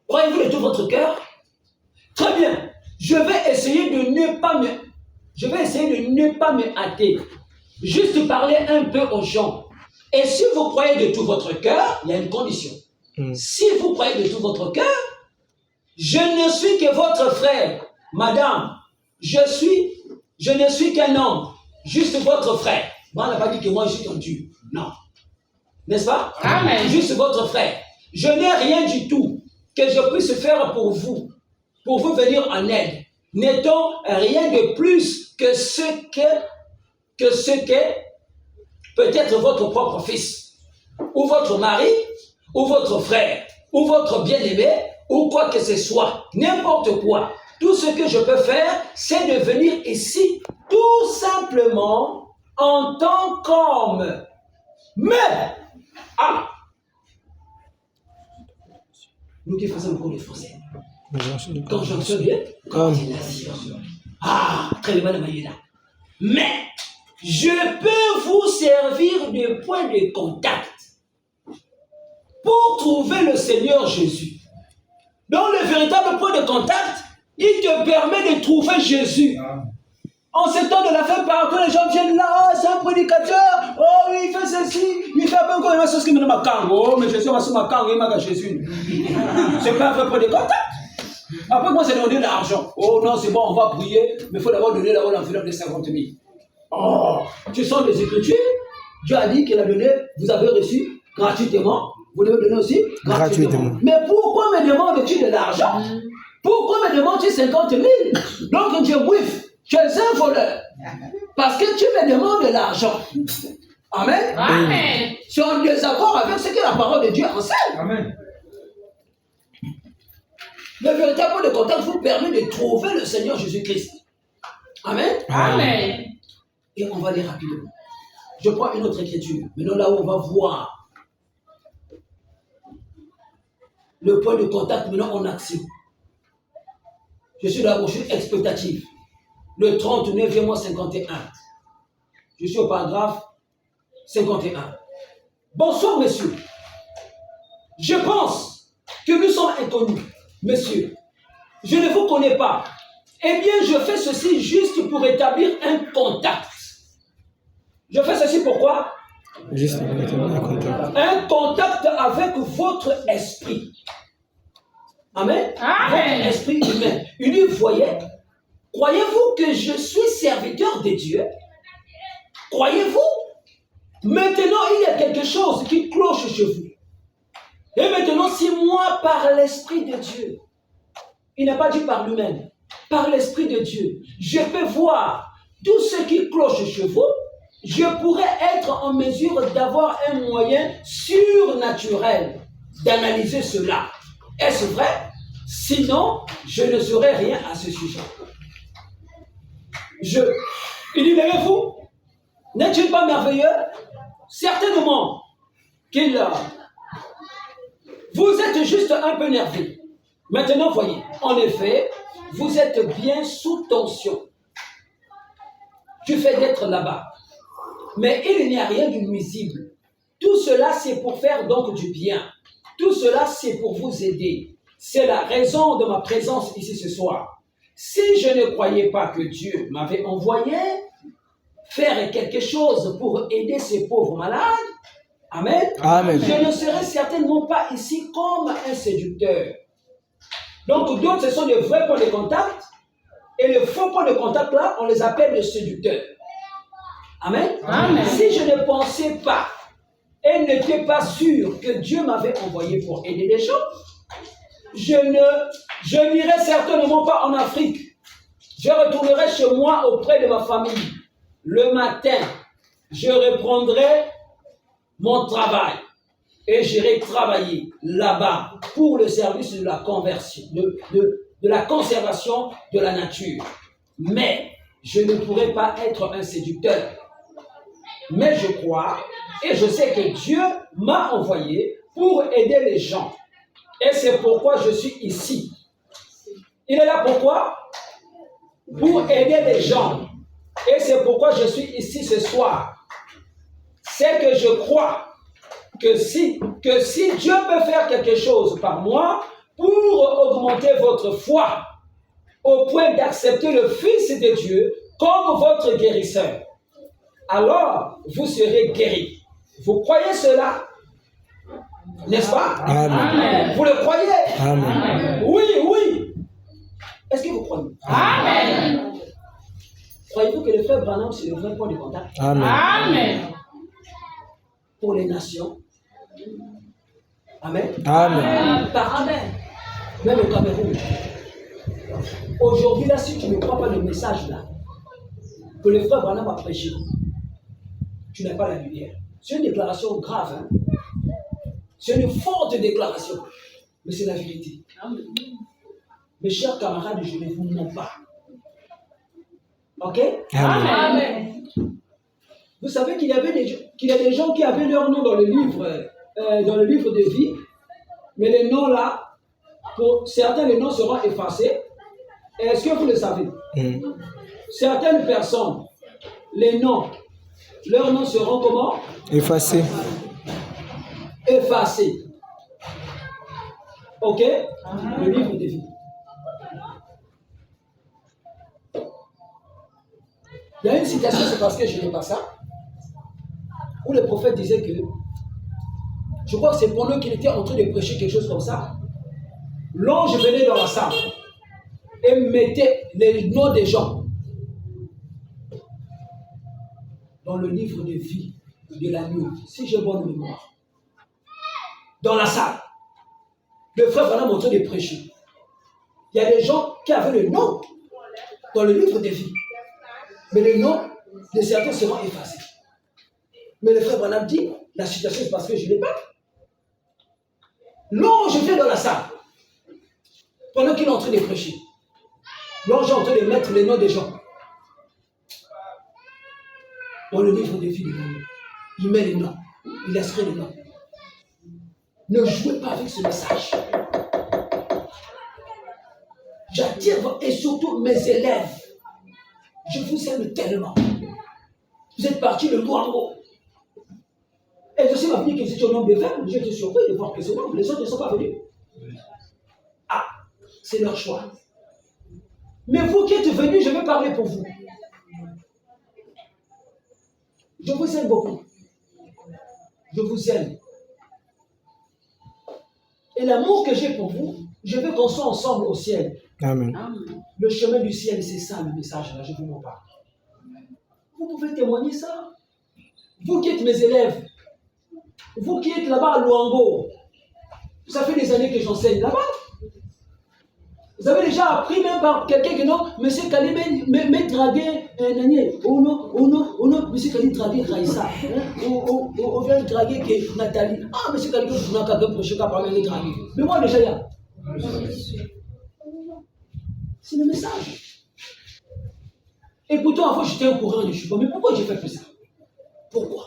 Croyez-vous de tout votre cœur? Très bien. je vais essayer de ne pas me hâter. Juste parler un peu aux gens. Et si vous croyez de tout votre cœur, il y a une condition. Si vous croyez de tout votre cœur, je ne suis que votre frère. Madame, je ne suis qu'un homme. Juste votre frère. Moi, on n'a pas dit que moi, je suis ton Dieu. Non. N'est-ce pas? Amen. Juste votre frère. Je n'ai rien du tout que je puisse faire pour vous venir en aide. N'étant rien de plus que ce qu'est peut-être votre propre fils, ou votre mari, ou votre frère, ou votre bien-aimé, ou quoi que ce soit, n'importe quoi. Tout ce que je peux faire, c'est de venir ici, tout simplement, en tant qu'homme. Mais, nous qui faisons le cours de français, quand j'en suis bien, très bien, mais, je peux vous servir de point de contact pour trouver le Seigneur Jésus. Donc, le véritable point de contact, il te permet de trouver Jésus. En ce temps de la fin, partout, les gens viennent là, c'est un prédicateur, oh oui, il fait ceci, il fait un peu encore une chose qui me donne ma canne. Oh, mais Jésus va sur ma canne, il m'a Jésus. C'est pas un vrai point de contact. Après, moi, c'est demander de l'argent. Oh non, c'est bon, on va prier, mais il faut d'abord donner l'enveloppe de 50 000. Oh, tu sens les Écritures, Dieu a dit qu'il a donné, vous avez reçu gratuitement, vous devez donner aussi gratuitement. Mais pourquoi me demandes-tu de l'argent? Pourquoi me demandes-tu 50 000? Donc tu es wif, tu es un voleur. Parce que tu me demandes de l'argent. Amen. Amen. Tu es en désaccord avec ce que la parole de Dieu enseigne. Amen. Le véritable point de contact vous permet de trouver le Seigneur Jésus-Christ. Amen. Amen. Et on va aller rapidement. Je prends une autre écriture. Maintenant, là où on va voir le point de contact maintenant en action. Je suis dans la brochure expectative. Le 39e mois 51. Je suis au paragraphe 51. Bonsoir, messieurs. Je pense que nous sommes inconnus. Messieurs, je ne vous connais pas. Eh bien, je fais ceci juste pour établir un contact. Je fais ceci pourquoi? Juste pour établir un contact. Un contact avec votre esprit. Amen. Amen. Votre esprit humain. Il dit, voyez, croyez-vous que je suis serviteur de Dieu? Croyez-vous? Maintenant, il y a quelque chose qui cloche chez vous. Et maintenant, si moi, par l'Esprit de Dieu, il n'a pas dit par lui-même, par l'Esprit de Dieu, je peux voir tout ce qui cloche chez vous, je pourrais être en mesure d'avoir un moyen surnaturel d'analyser cela. Est-ce vrai? Sinon, je ne saurais rien à ce sujet. Il dit, verrez-vous, n'est-il pas merveilleux? Certainement vous êtes juste un peu nerveux. Maintenant, voyez, en effet, vous êtes bien sous tension. Du fait d'être là-bas. Mais il n'y a rien de nuisible. Tout cela, c'est pour faire donc du bien. Tout cela, c'est pour vous aider. C'est la raison de ma présence ici ce soir. Si je ne croyais pas que Dieu m'avait envoyé faire quelque chose pour aider ces pauvres malades, amen. Amen. Je ne serais certainement pas ici comme un séducteur. Donc, d'autres, ce sont des vrais points de contact. Et les faux points de contact, là, on les appelle les séducteurs. Amen. Amen. Si je ne pensais pas et n'étais pas sûr que Dieu m'avait envoyé pour aider les gens, je n'irais certainement pas en Afrique. Je retournerai chez moi auprès de ma famille. Le matin, je reprendrai mon travail et j'irai travailler là-bas pour le service de la conversion, de la conservation de la nature. Mais je ne pourrai pas être un séducteur. Mais je crois et je sais que Dieu m'a envoyé pour aider les gens. Et c'est pourquoi je suis ici. Il est là pourquoi? Pour aider les gens. Et c'est pourquoi je suis ici ce soir. C'est que je crois que si Dieu peut faire quelque chose par moi pour augmenter votre foi, au point d'accepter le Fils de Dieu comme votre guérisseur, alors vous serez guéris. Vous croyez cela? N'est-ce pas? Amen. Vous le croyez? Amen. Oui, oui. Est-ce que vous croyez? Amen. Croyez-vous que le frère Branham, c'est le vrai point de contact Amen. Amen. pour les nations? Amen. Amen. Partout, même au Cameroun. Aujourd'hui, là, si tu ne crois pas le message là, que le frère Branham a prêché, tu n'as pas la lumière. C'est une déclaration grave, hein? C'est une forte déclaration, mais c'est la vérité. Mes chers camarades, je ne vous mens pas. Ok? Amen. Amen. Vous savez qu'il y a des gens qui avaient leur nom dans le livre de vie, mais les noms là, pour certains, les noms seront effacés. Est-ce que vous le savez? Certaines personnes, les noms, leurs noms seront comment? Effacé. Effacés. Ok? Le livre de vie. Il y a une citation, c'est parce que je n'ai pas ça, où le prophète disait que, je crois que c'est pendant qu'il était en train de prêcher quelque chose comme ça, l'ange venait dans la salle et mettait les noms des gens dans le livre de vie de l'agneau, si j'ai bonne mémoire. Dans la salle. Le frère Branham est en train de prêcher. Il y a des gens qui avaient le nom dans le livre de vie. Mais les noms de certains seront effacés. Mais le frère Branham dit, la situation c'est parce que je ne l'ai pas. L'ange vient dans la salle, pendant qu'il est en train de prêcher. L'ange est en train de mettre les noms des gens dans le livre de vie de l'agneau. Il met les noms, il laisserait les noms. Ne jouez pas avec ce message. J'attire, et surtout mes élèves, je vous aime tellement. Vous êtes partis de Luango. Et je sais m'a dit que c'était au nom de 20. J'ai été surpris de voir que c'est bon. Les autres ne sont pas venus. Ah, c'est leur choix. Mais vous qui êtes venus, je vais parler pour vous. Je vous aime beaucoup. Je vous aime. Et l'amour que j'ai pour vous, je veux qu'on soit ensemble au ciel. Amen. Le chemin du ciel, c'est ça le message là, je vous en parle. Vous pouvez témoigner ça. Vous qui êtes mes élèves, vous qui êtes là-bas à Luango, ça fait des années que j'enseigne là-bas. Vous avez déjà appris même par quelqu'un que non, M. Kali m'a dragué Naniel. Oh non, M. Kali dragué Raïssa. On vient draguer que Nathalie. Ah, M. Kali, vous n'avez qu'à prêcher qu'à parler de draguer. Mais moi déjà, il y a. C'est le message. Et pourtant, avant, j'étais au courant de Chupa. Mais pourquoi j'ai fait ça? Pourquoi?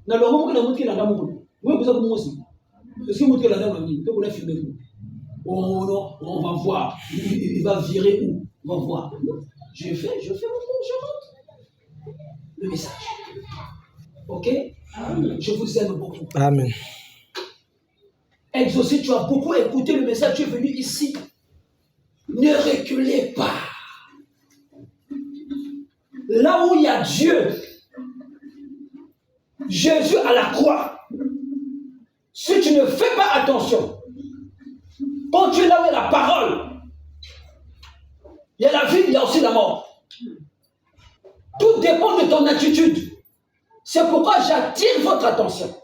Dans le moment où on a montré la dame, oui, vous avez aussi. Est-ce que vous montrez la dame, on a filmé nous? Oh non, on va voir. Il va virer où? On va voir. Je fais mon tour, je rentre. Le message. Ok? Amen. Je vous aime beaucoup. Amen. Exaucé, tu as beaucoup écouté le message, tu es venu ici. Ne reculez pas. Là où il y a Dieu, Jésus à la croix, si tu ne fais pas attention, quand tu es là où il y a la parole, il y a la vie, il y a aussi la mort. Tout dépend de ton attitude. C'est pourquoi j'attire votre attention.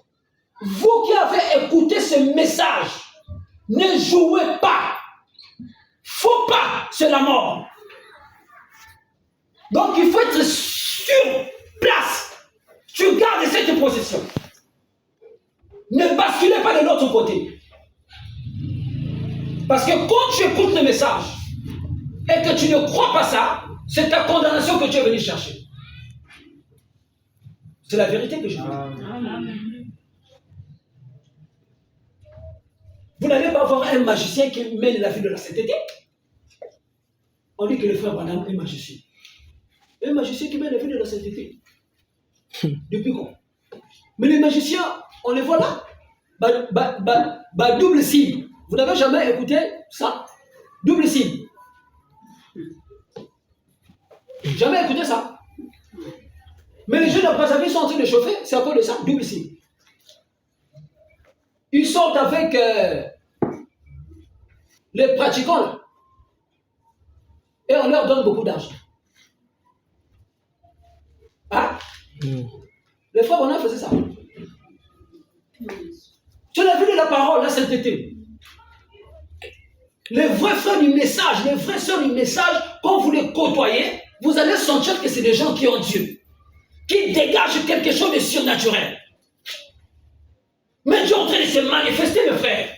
Vous qui avez écouté ce message, ne jouez pas. Faut pas, c'est la mort. Donc il faut être sur place. Tu gardes cette position. Ne basculez pas de l'autre côté. Parce que quand tu écoutes le message et que tu ne crois pas ça, c'est ta condamnation que tu es venu chercher. C'est la vérité que je dis. Vous n'allez pas voir un magicien qui mène la vie de la sainteté. On dit que le frère Branham est magicien. Un magicien qui mène la vie de la sainteté. Depuis quand? Mais les magiciens, on les voit là. Double signe. Vous n'avez jamais écouté ça? Double signe. Jamais écouté ça. Mais les jeunes de Brazzaville sont en train de chauffer, c'est à cause de ça, double cible. Ils sortent avec les pratiquants là. Et on leur donne beaucoup d'argent. Hein? Les frères Bonheur faisaient ça. Tu l'as vu de la parole, la sainteté. Les vrais frères du message, les vrais sœurs du message, quand vous les côtoyez, vous allez sentir que c'est des gens qui ont Dieu, qui dégagent quelque chose de surnaturel. Mais Dieu est en train de se manifester, mes frères.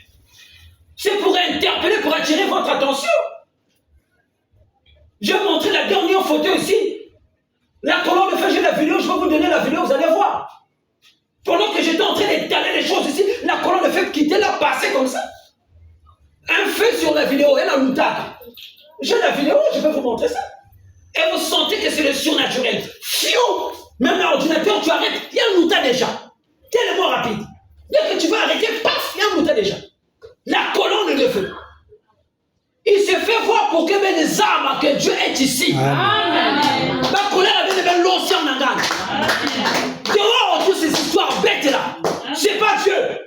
C'est pour interpeller, pour attirer votre attention. Je vais montrer la dernière photo ici. La colonne de feu, j'ai la vidéo, je vais vous donner la vidéo, vous allez voir. Pendant que j'étais en train d'étaler les choses ici, la colonne de feu quittait la passée comme ça. Un feu sur la vidéo, elle a l'outada. J'ai la vidéo, je vais vous montrer ça. Et vous sentez que c'est le surnaturel. Fion! Même l'ordinateur, tu arrêtes, il y a un outada déjà. Tellement rapide. Dès que tu vas arrêter, paf, il y a un outada déjà. La colonne de feu. Il se fait voir pour que les armes que Dieu est ici. Amen. La colère avait de l'ancien Nangan. Dehors, toutes ces histoires bêtes là. C'est pas Dieu.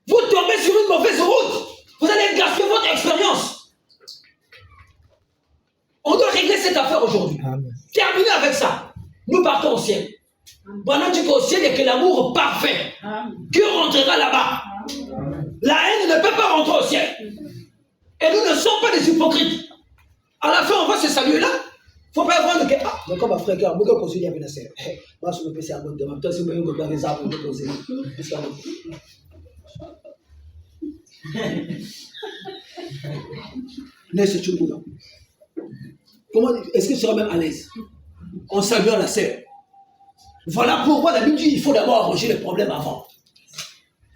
Vous tombez sur une mauvaise route. Vous allez gaspiller votre expérience. On doit régler cette affaire aujourd'hui. Terminer avec ça. Nous partons au ciel. Pendant dit qu'au ciel, il n'y a que l'amour parfait. Qui rentrera là-bas. La haine ne peut pas rentrer au ciel. Et nous ne sommes pas des hypocrites. À la fin, on va se saluer là. Il ne faut pas avoir de... Ah, mais comme un frère, je vais continuer avec la sœur. Moi, je vais passer à votre demande. Toi, si vous voulez que les arbres, je vais poser. N'est-ce pas? Comment est-ce que tu seras même à l'aise en saluant la sœur? Voilà pourquoi la Bible dit il faut d'abord arranger les problèmes avant.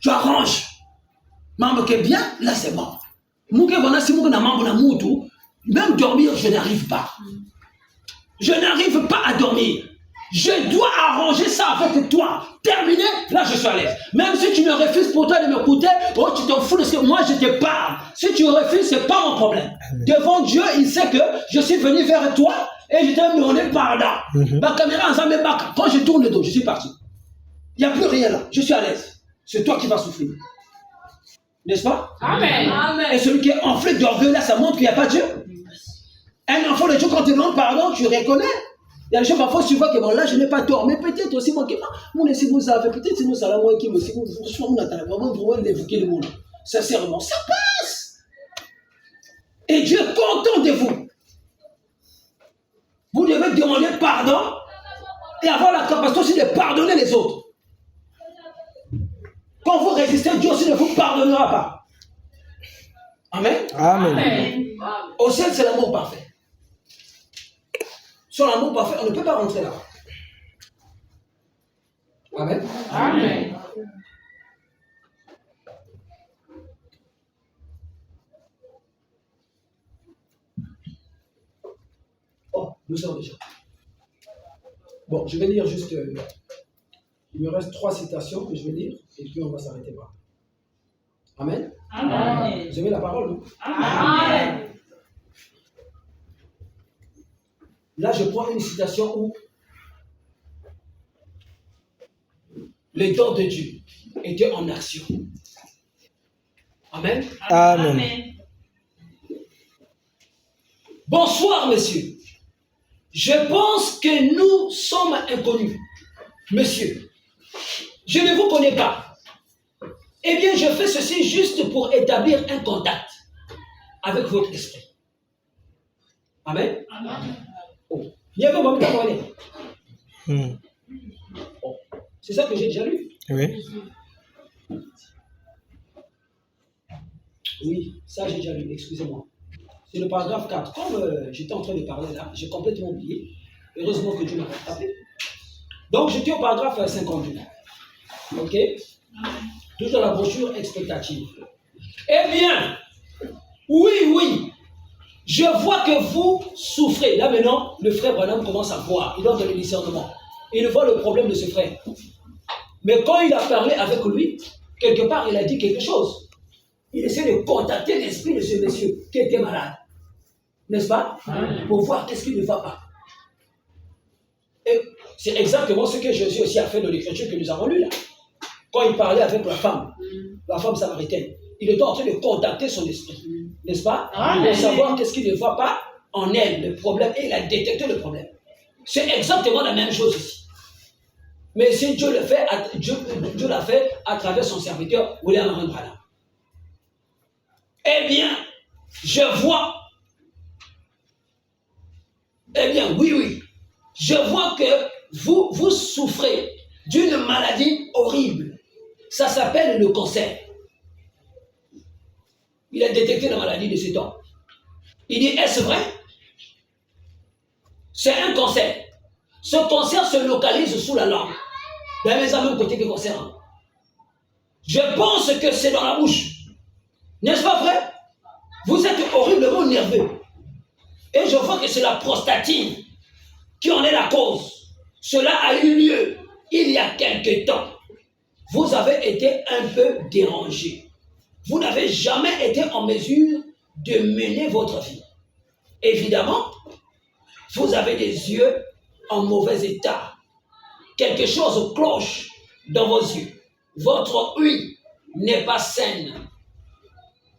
Tu arranges. Membre qui est bien, là c'est bon. Même dormir, je n'arrive pas. Je n'arrive pas à dormir. Je dois arranger ça avec toi. Terminé, là je suis à l'aise. Même si tu me refuses pour toi de m'écouter, oh tu t'en fous de ce que moi je te parle. Si tu refuses, c'est pas mon problème. Devant Dieu, il sait que je suis venu vers toi et je t'ai demandé pardon. Ma caméra en Zambé Baka. Quand je tourne le dos, je suis parti. Il n'y a plus rien là. Je suis à l'aise. C'est toi qui vas souffrir. N'est-ce pas? Amen. Et celui qui est enflé d'orgueil là, ça montre qu'il n'y a pas Dieu. Un enfant de Dieu, quand tu demandes pardon, tu reconnais. Il y a des gens parfois, tu vois que bon, là, je n'ai pas tort. Mais peut-être aussi, moi, si vous savez, peut-être si nous allons moi qui me si vous vraiment l'évoquer le monde. Sincèrement, ça passe. Et Dieu est content de vous. Vous devez demander pardon et avoir la capacité aussi de pardonner les autres. Quand vous résistez, Dieu aussi ne vous pardonnera pas. Amen. Amen. Au ciel, c'est l'amour parfait. Sur l'amour parfait, on ne peut pas rentrer là. Amen. Amen. Oh, nous sommes déjà. Bon, je vais lire juste... il me reste 3 citations que je vais lire et puis on va s'arrêter là. Amen. Amen. Vous aimez la parole, non? Amen. Là, je prends une citation où les dons de Dieu étaient en action. Amen. Amen. Bonsoir, messieurs. Je pense que nous sommes inconnus. Monsieur, je ne vous connais pas. Eh bien, je fais ceci juste pour établir un contact avec votre esprit. Amen. Amen. Oh. Oh. C'est ça que j'ai déjà lu. Oui. Oui, ça j'ai déjà lu, excusez-moi. C'est le paragraphe 4. Comme j'étais en train de parler là, j'ai complètement oublié. Heureusement que Dieu m'a rattrapé. Donc j'étais au paragraphe 52. Ok? Toujours dans la brochure expectative. Eh bien, oui, je vois que vous souffrez. Là maintenant, le frère Branham commence à voir. Il donne le discernement. Il voit le problème de ce frère. Mais quand il a parlé avec lui, quelque part, il a dit quelque chose. Il essaie de contacter l'esprit de ce monsieur qui était malade. N'est-ce pas? Pour voir qu'est-ce qui ne va pas. Et c'est exactement ce que Jésus aussi a fait dans l'écriture que nous avons lu là. Quand il parlait avec la femme samaritaine, il était en train de contacter son esprit. N'est-ce pas? Pour savoir qu'est-ce qui ne va pas en elle, le problème, et il a détecté le problème. C'est exactement la même chose ici. Mais si Dieu le fait, Dieu l'a fait à travers son serviteur, William Branham. Eh bien, je vois. Eh bien, oui. Je vois que vous souffrez d'une maladie horrible. Ça s'appelle le cancer. Il a détecté la maladie de cet homme. Il dit, est-ce vrai? C'est un cancer. Ce cancer se localise sous la langue. Dans les même côté que le cancer. Hein. Je pense que c'est dans la bouche. N'est-ce pas vrai? Vous êtes horriblement nerveux. Et je vois que c'est la prostatine qui en est la cause. Cela a eu lieu il y a quelque temps. Vous avez été un peu dérangé. Vous n'avez jamais été en mesure de mener votre vie. Évidemment, vous avez des yeux en mauvais état. Quelque chose cloche dans vos yeux. Votre huile n'est pas saine.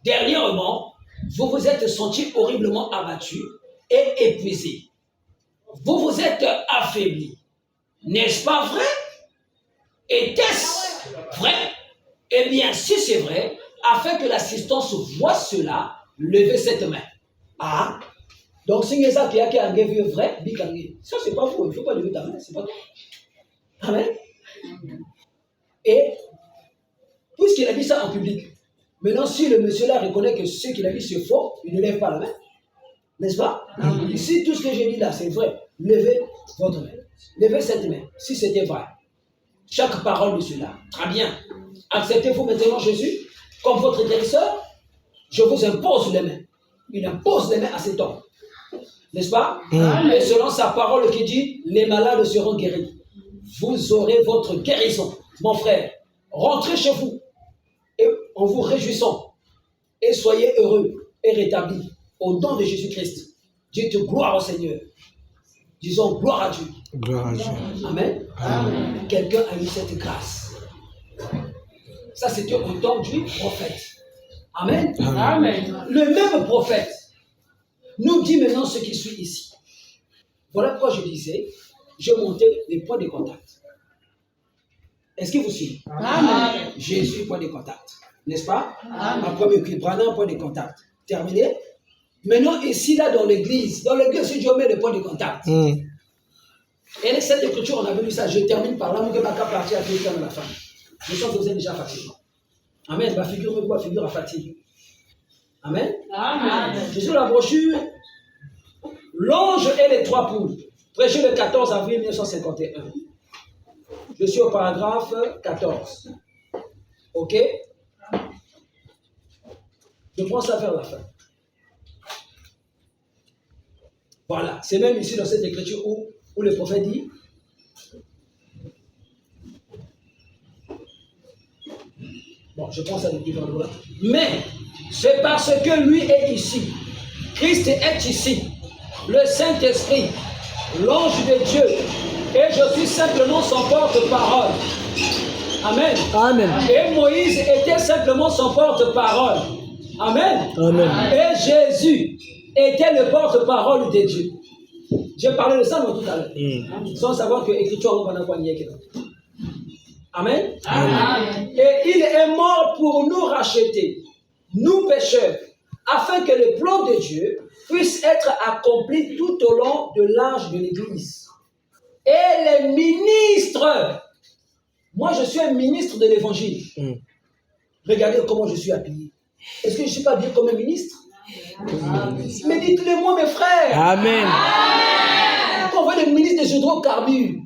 Dernièrement, vous vous êtes senti horriblement abattu et épuisé. Vous vous êtes affaibli. N'est-ce pas vrai? Était-ce vrai? Eh bien, si c'est vrai, afin que l'assistance voit cela, levez cette main. Ah, donc si ça qui a vu vrai, ça c'est pas faux, il ne faut pas lever ta main, c'est pas tout. Amen. Et, puisqu'il a dit ça en public, maintenant si le monsieur là reconnaît que ce qu'il a dit c'est faux, il ne lève pas la main. N'est-ce pas? Si tout ce que j'ai dit là c'est vrai, levez votre main. Levez cette main, si c'était vrai. Chaque parole de cela. Très bien. Acceptez-vous maintenant Jésus comme votre guérisseur? Je vous impose les mains. Il impose les mains à cet homme. N'est-ce pas? Et selon sa parole qui dit, les malades seront guéris. Vous aurez votre guérison. Mon frère, rentrez chez vous et en vous réjouissant. Et soyez heureux et rétablis au nom de Jésus-Christ. Dites gloire au Seigneur. Disons gloire à Dieu. Gloire à Dieu. Amen. Amen. Quelqu'un a eu cette grâce. Ça, c'était au temps du prophète. Amen. Amen. Le même prophète nous dit maintenant ce qui suit ici. Voilà pourquoi je disais, je montais les points de contact. Est-ce que vous suivez? Amen. Jésus, point de contact. N'est-ce pas? Amen. Un premier clip, Branham, point de contact. Terminé? Maintenant, ici, là, dans l'église, si Dieu met le point de contact. Et cette écriture, on a vu ça. Je termine par là, mon gars, partir à quelqu'un de la femme. Je sens que vous êtes déjà fatigué. Amen. Ma figure, ma figure à fatigue. Amen. Amen. Je suis dans la brochure L'ange et les trois poules. Prêché le 14 avril 1951. Je suis au paragraphe 14. Ok? Je prends ça vers la fin. Voilà. C'est même ici dans cette écriture où le prophète dit. Bon, je pense à l'équivalent là. Mais c'est parce que lui est ici. Christ est ici. Le Saint-Esprit, l'ange de Dieu. Et je suis simplement son porte-parole. Amen. Amen. Et Moïse était simplement son porte-parole. Amen. Amen. Et Jésus était le porte-parole de Dieu. J'ai parlé de ça tout à l'heure. Sans savoir que l'écriture va pas nier. Amen. Amen. Et il est mort pour nous racheter, nous pécheurs, afin que le plan de Dieu puisse être accompli tout au long de l'âge de l'Église. Et les ministres, moi je suis un ministre de l'Évangile. Regardez comment je suis habillé. Est-ce que je ne suis pas habillé comme un ministre? Mais dites-le moi mes frères. Amen. Quand on voit les ministres des hydrocarbures,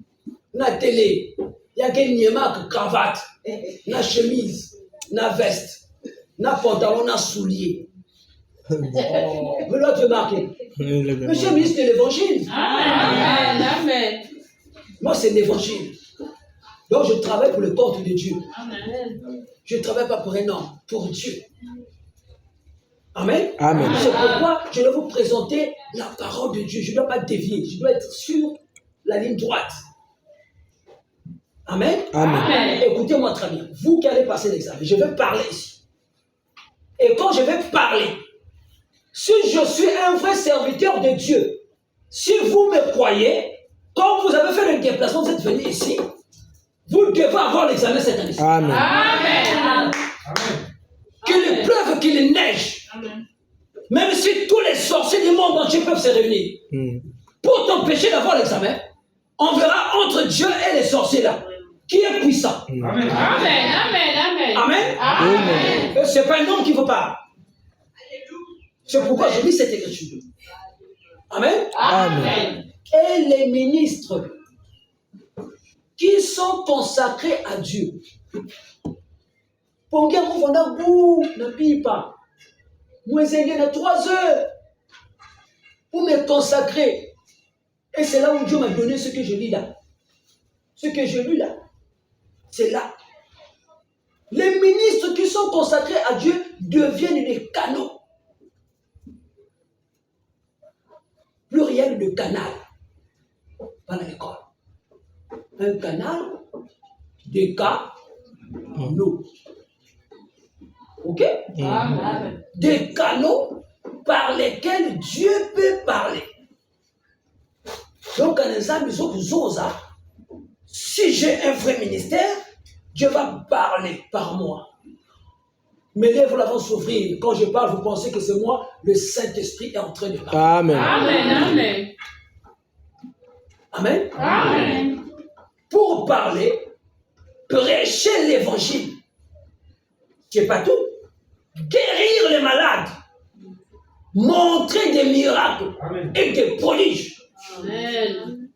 la télé, il y a quel niéma cravate, na chemise, na veste, na pantalon, na soulier. Oh, mais là tu es marqué. Monsieur le ministre de l'Évangile. Amen. Amen. Moi c'est l'Évangile. Donc je travaille pour le compte de Dieu. Amen. Je ne travaille pas pour un homme, pour Dieu. Amen. Amen. C'est pourquoi je vais vous présenter la parole de Dieu. Je ne dois pas dévier. Je dois être sur la ligne droite. Amen. Amen. Écoutez-moi très bien. Vous qui allez passer l'examen, je vais parler ici. Et quand je vais parler, si je suis un vrai serviteur de Dieu, si vous me croyez, quand vous avez fait le déplacement, vous êtes venu ici, vous devez avoir l'examen cette année. Amen. Amen. Qu'il pleuve, qu'il neige. Amen. Même si tous les sorciers du monde entier peuvent se réunir pour t'empêcher d'avoir l'examen, on verra entre Dieu et les sorciers là qui est puissant. Amen. Amen. Amen. Amen. Ce n'est pas un homme qui vous parle. C'est pourquoi je lis cette écriture. Amen. Amen. Et les ministres qui sont consacrés à Dieu. Pour dire qu'on va ne pille pas. Moi, j'ai 3 heures pour me consacrer. Et c'est là où Dieu m'a donné ce que je lis là. Ce que je lis là. C'est là. Les ministres qui sont consacrés à Dieu deviennent des canaux. Pluriel de canal. Pas dans l'école. Un canal, des cas, en eau. Ok? Amen. Des canaux par lesquels Dieu peut parler. Donc, quand les amis osent, si j'ai un vrai ministère, Dieu va parler par moi. Mes lèvres là vont s'ouvrir. Quand je parle, vous pensez que c'est moi, le Saint-Esprit est en train de parler. Amen. Amen. Amen. Amen. Pour parler, prêcher l'évangile. C'est pas tout. Guérir les malades. Montrer des miracles et des prodiges. Amen.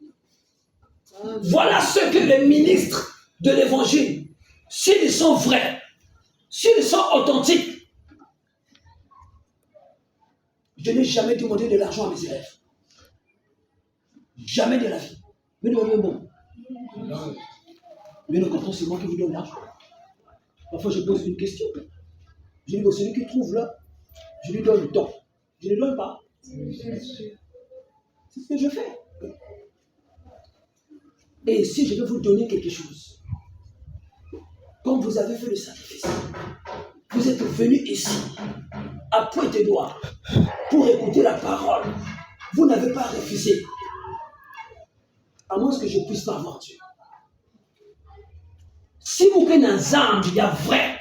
Voilà ce que les ministres de l'évangile, s'ils sont vrais, s'ils sont authentiques, je n'ai jamais demandé de l'argent à mes élèves. Jamais de la vie. Mais demandez bon. Mais le canton, c'est moi qui vous donne l'argent. Parfois, je pose une question. Je dis, bon, celui qui trouve là, je lui donne le temps. Je ne le donne pas. C'est ce que je fais. Et si je veux vous donner quelque chose, comme vous avez fait le sacrifice, vous êtes venu ici, à Pointe-Édouard, pour écouter la parole. Vous n'avez pas refusé. À moins que je ne puisse pas avoir Dieu. Si vous prenez un zambe, il y a vrai.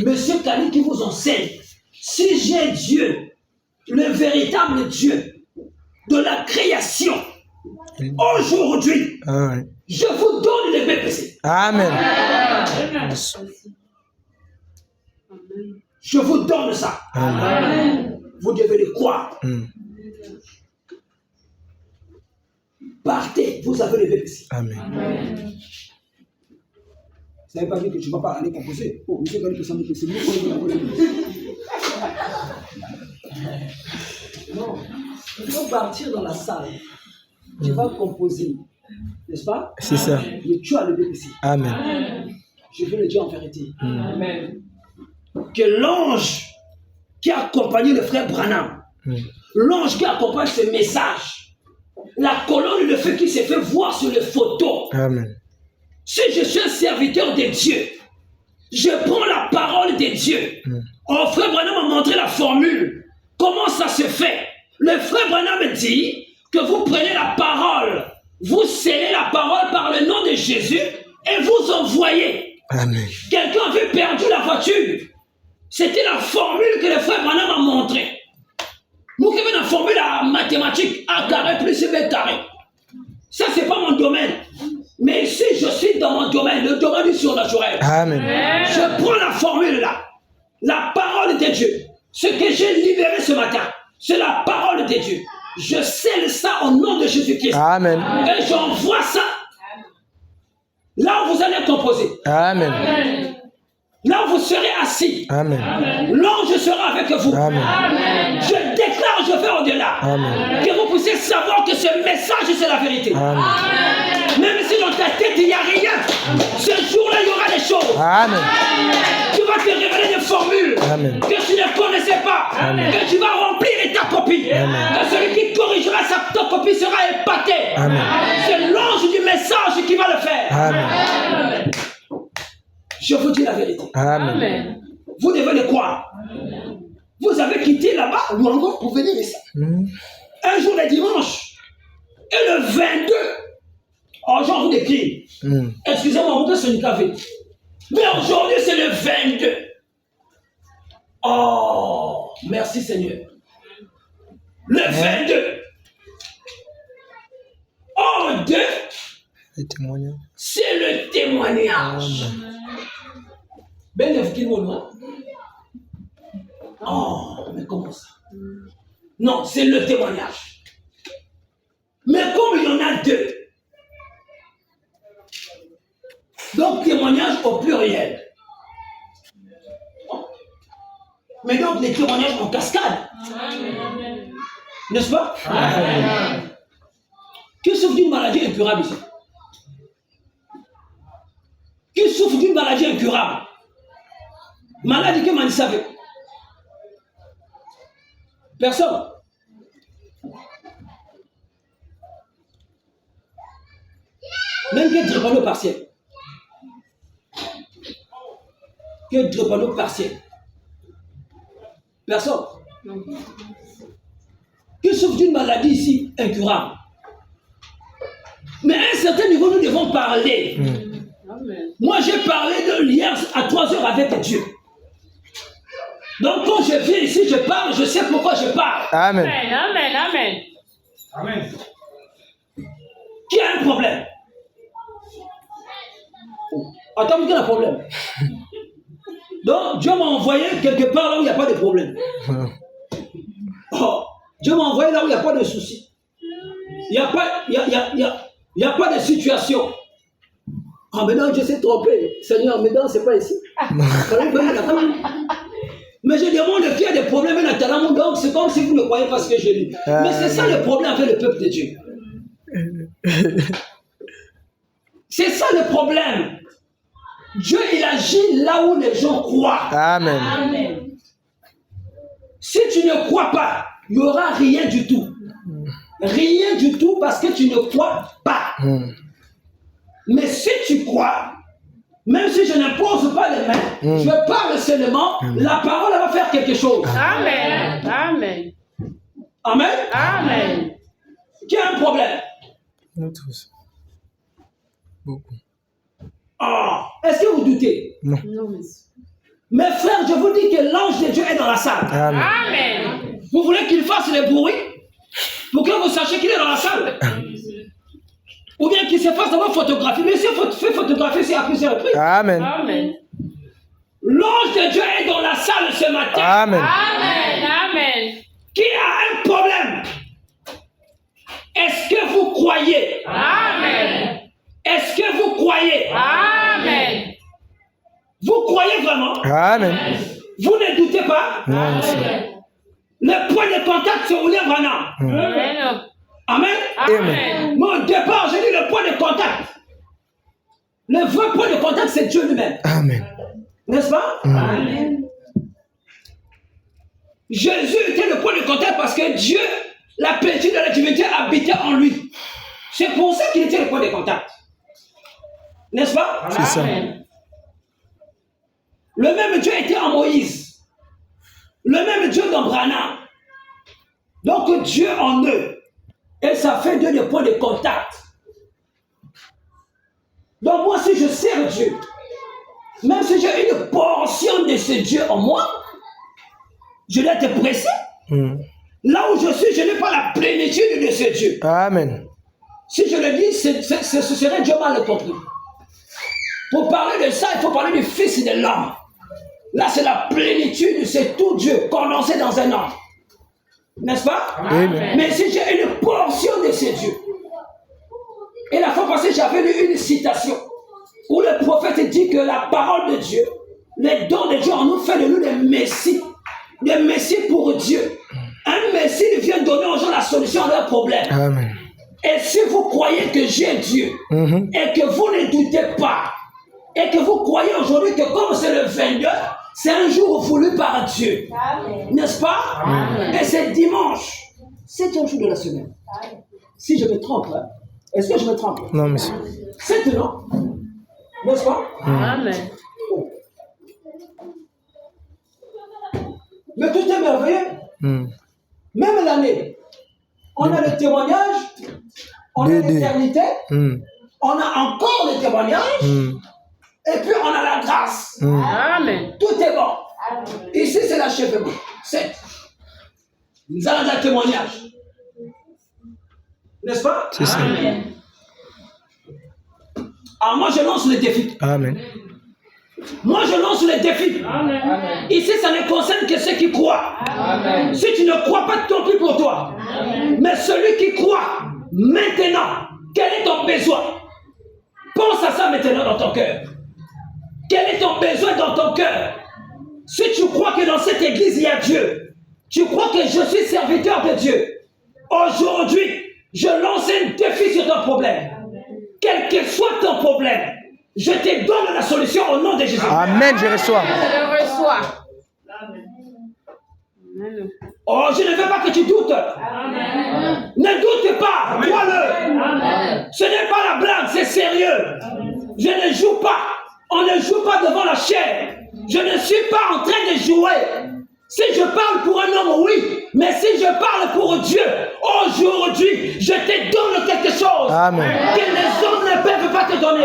Monsieur Kali qui vous enseigne, si j'ai Dieu, le véritable Dieu de la création, aujourd'hui, je vous donne les BPC. Amen. Je vous donne ça. Amen. Vous devez le croire. Partez, vous avez les BPC. Amen. Ça ne veut pas dire que tu ne vas pas aller composer. Oh, monsieur Kali peut s'en BPC. Non, il faut partir dans la salle. Tu vas composer. N'est-ce pas? C'est ça. Et tu as le BPC. Amen. Je veux le dire en vérité. Amen. Que l'ange qui accompagnait le frère Branham, l'ange qui accompagne ce message, la colonne de feu qui s'est fait voir sur les photos. Amen. Si je suis un serviteur de Dieu, je prends la parole de Dieu. Oh, frère Branham m'a montré la formule. Comment ça se fait? Le frère Branham dit que vous prenez la parole, vous scellez la parole par le nom de Jésus et vous envoyez. Amen. Quelqu'un avait perdu la voiture. C'était la formule que le frère Branham a montrée. Nous qui avons la formule à mathématique, A carré plus B carré. Ça, c'est pas mon domaine. Mais ici, je suis dans mon domaine, le domaine du surnaturel. Amen. Je prends la formule là, la parole de Dieu. Ce que j'ai libéré ce matin, c'est la parole de Dieu. Je scelle ça au nom de Jésus-Christ. Amen. Et j'envoie ça là où vous allez composer. Amen. Là où vous serez assis. Amen. L'ange sera avec vous. Amen. Je déclare, je vais au-delà. Amen. Que vous puissiez savoir que ce message, c'est la vérité. Amen. Même si dans ta tête, il n'y a rien. Ce jour-là, il y aura des choses. Amen. Tu vas te révéler des formules Amen. que tu ne connaissais pas. Que tu vas remplir et ta copie. Que celui qui corrigera ta copie sera épaté. C'est l'ange du message qui va le faire. Amen. Je vous dis la vérité. Amen. Vous devez le croire. Vous avez quitté là-bas, Luango, pour venir ici. Un jour, le dimanche. Et le 22. Oh, j'en vous décris. Excusez-moi, vous pouvez se café. Mais aujourd'hui, c'est le 22. Oh, merci Seigneur. Le 22. Oh, 2. Le témoignage. C'est le témoignage. Ben, oh, mais comment ça? Non, c'est le témoignage. Mais comme il y en a 2, donc témoignage au pluriel. Mais donc les témoignages en cascade. N'est-ce pas? Qui souffre d'une maladie incurable ici? Qui souffre d'une maladie incurable? Maladie que man savait. Personne. Même que drépano partiel. Que drépano partiel. Personne. Qui souffre d'une maladie ici incurable. Mais à un certain niveau, nous devons parler. Moi, j'ai parlé de hier à 3 heures avec Dieu. Donc, quand je viens ici, je parle, je sais pourquoi je parle. Amen. Amen. Amen. Amen. Qui a un problème? Attends, mais quel est le problème? Donc, Dieu m'a envoyé quelque part là où il n'y a pas de problème. Oh, Dieu m'a envoyé là où il n'y a pas de souci. Il n'y a pas de situation. Ah, maintenant, je sais tromper. Seigneur, maintenant, c'est pas ici. Mais je demande qui a des problèmes maintenant. Donc, c'est comme si vous ne croyez pas ce que je dis. Mais c'est ça le problème avec le peuple de Dieu. C'est ça le problème. Dieu, il agit là où les gens croient. Amen. Amen. Si tu ne crois pas, il n'y aura rien du tout. Rien du tout parce que tu ne crois pas. Mais si tu crois, même si je n'impose pas les mains, je parle seulement, la parole va faire quelque chose. Amen. Amen. Amen. Amen. Qui a un problème? Nous tous. Beaucoup. Ah, est-ce que vous doutez? Non. Non, monsieur. Mes frères, je vous dis que l'ange de Dieu est dans la salle. Amen. Amen. Vous voulez qu'il fasse le bruit pour que vous sachiez qu'il est dans la salle? Ou bien qu'il se fasse d'abord photographier. Mais si il fait photographier, c'est à plusieurs reprises. Amen. Amen. L'ange de Dieu est dans la salle ce matin. Amen. Amen. Amen. Qui a un problème? Est-ce que vous croyez? Amen. Est-ce que vous croyez? Amen. Vous croyez vraiment? Amen. Vous ne doutez pas? Non, monsieur. Le point de contact, c'est William Branham. Amen. Amen. Amen. Moi, au départ, j'ai dit le point de contact. Le vrai point de contact, c'est Dieu lui-même. Amen. N'est-ce pas? Amen. Jésus était le point de contact parce que Dieu, la plénitude de la divinité, habitait en lui. C'est pour ça qu'il était le point de contact. N'est-ce pas? C'est ça. Amen. Le même Dieu était en Moïse. Le même Dieu dans Branham. Donc Dieu en eux. Et ça fait Dieu le point de contact. Donc moi, si je sers Dieu, même si j'ai une portion de ce Dieu en moi, je dois être pressé. Là où je suis, je n'ai pas la plénitude de ce Dieu. Amen. Si je le dis, ce serait Dieu mal compris. Pour parler de ça, il faut parler du Fils de l'homme. Là, c'est la plénitude, c'est tout Dieu condensé dans un homme. N'est-ce pas? Amen. Mais si j'ai une portion de ces dieux. Et la fois passée, j'avais lu une citation où le prophète dit que la parole de Dieu, les dons de Dieu en nous fait de nous des messies. Des messies pour Dieu. Un messie vient donner aux gens la solution à leurs problèmes. Amen. Et si vous croyez que j'ai Dieu, et que vous ne doutez pas, et que vous croyez aujourd'hui que comme c'est le 22, c'est un jour voulu par Dieu. N'est-ce pas? Et c'est dimanche. 7e jour de la semaine. Si je me trompe, hein? Est-ce que je me trompe? Non, monsieur. 7, non? N'est-ce pas? Amen. Oh. Mais tout est merveilleux. Même l'année, on a le témoignage, on a l'éternité, on a encore le témoignage, et puis on a la grâce. Amen. Tout est bon. Ici, c'est l'achèvement. 7. Nous avons un témoignage. N'est-ce pas? C'est ça. Alors moi, je lance le défi. Amen. Moi, je lance le défi. Amen. Ici, ça ne concerne que ceux qui croient. Amen. Si tu ne crois pas, tant pis pour toi. Mais celui qui croit, maintenant, quel est ton besoin? Pense à ça maintenant dans ton cœur. Quel est ton besoin dans ton cœur? Si tu crois que dans cette église, il y a Dieu, tu crois que je suis serviteur de Dieu, aujourd'hui, je lance un défi sur ton problème. Quel que soit ton problème, je te donne la solution au nom de Jésus. Amen, je reçois. Je le reçois. Amen. Oh, je ne veux pas que tu doutes. Amen. Ne doute pas, crois-le. Amen. Ce n'est pas la blague, c'est sérieux. Je ne joue pas. On ne joue pas devant la chair. Je ne suis pas en train de jouer. Si je parle pour un homme, oui. Mais si je parle pour Dieu, aujourd'hui, je te donne quelque chose. Amen. Que les hommes ne peuvent pas te donner.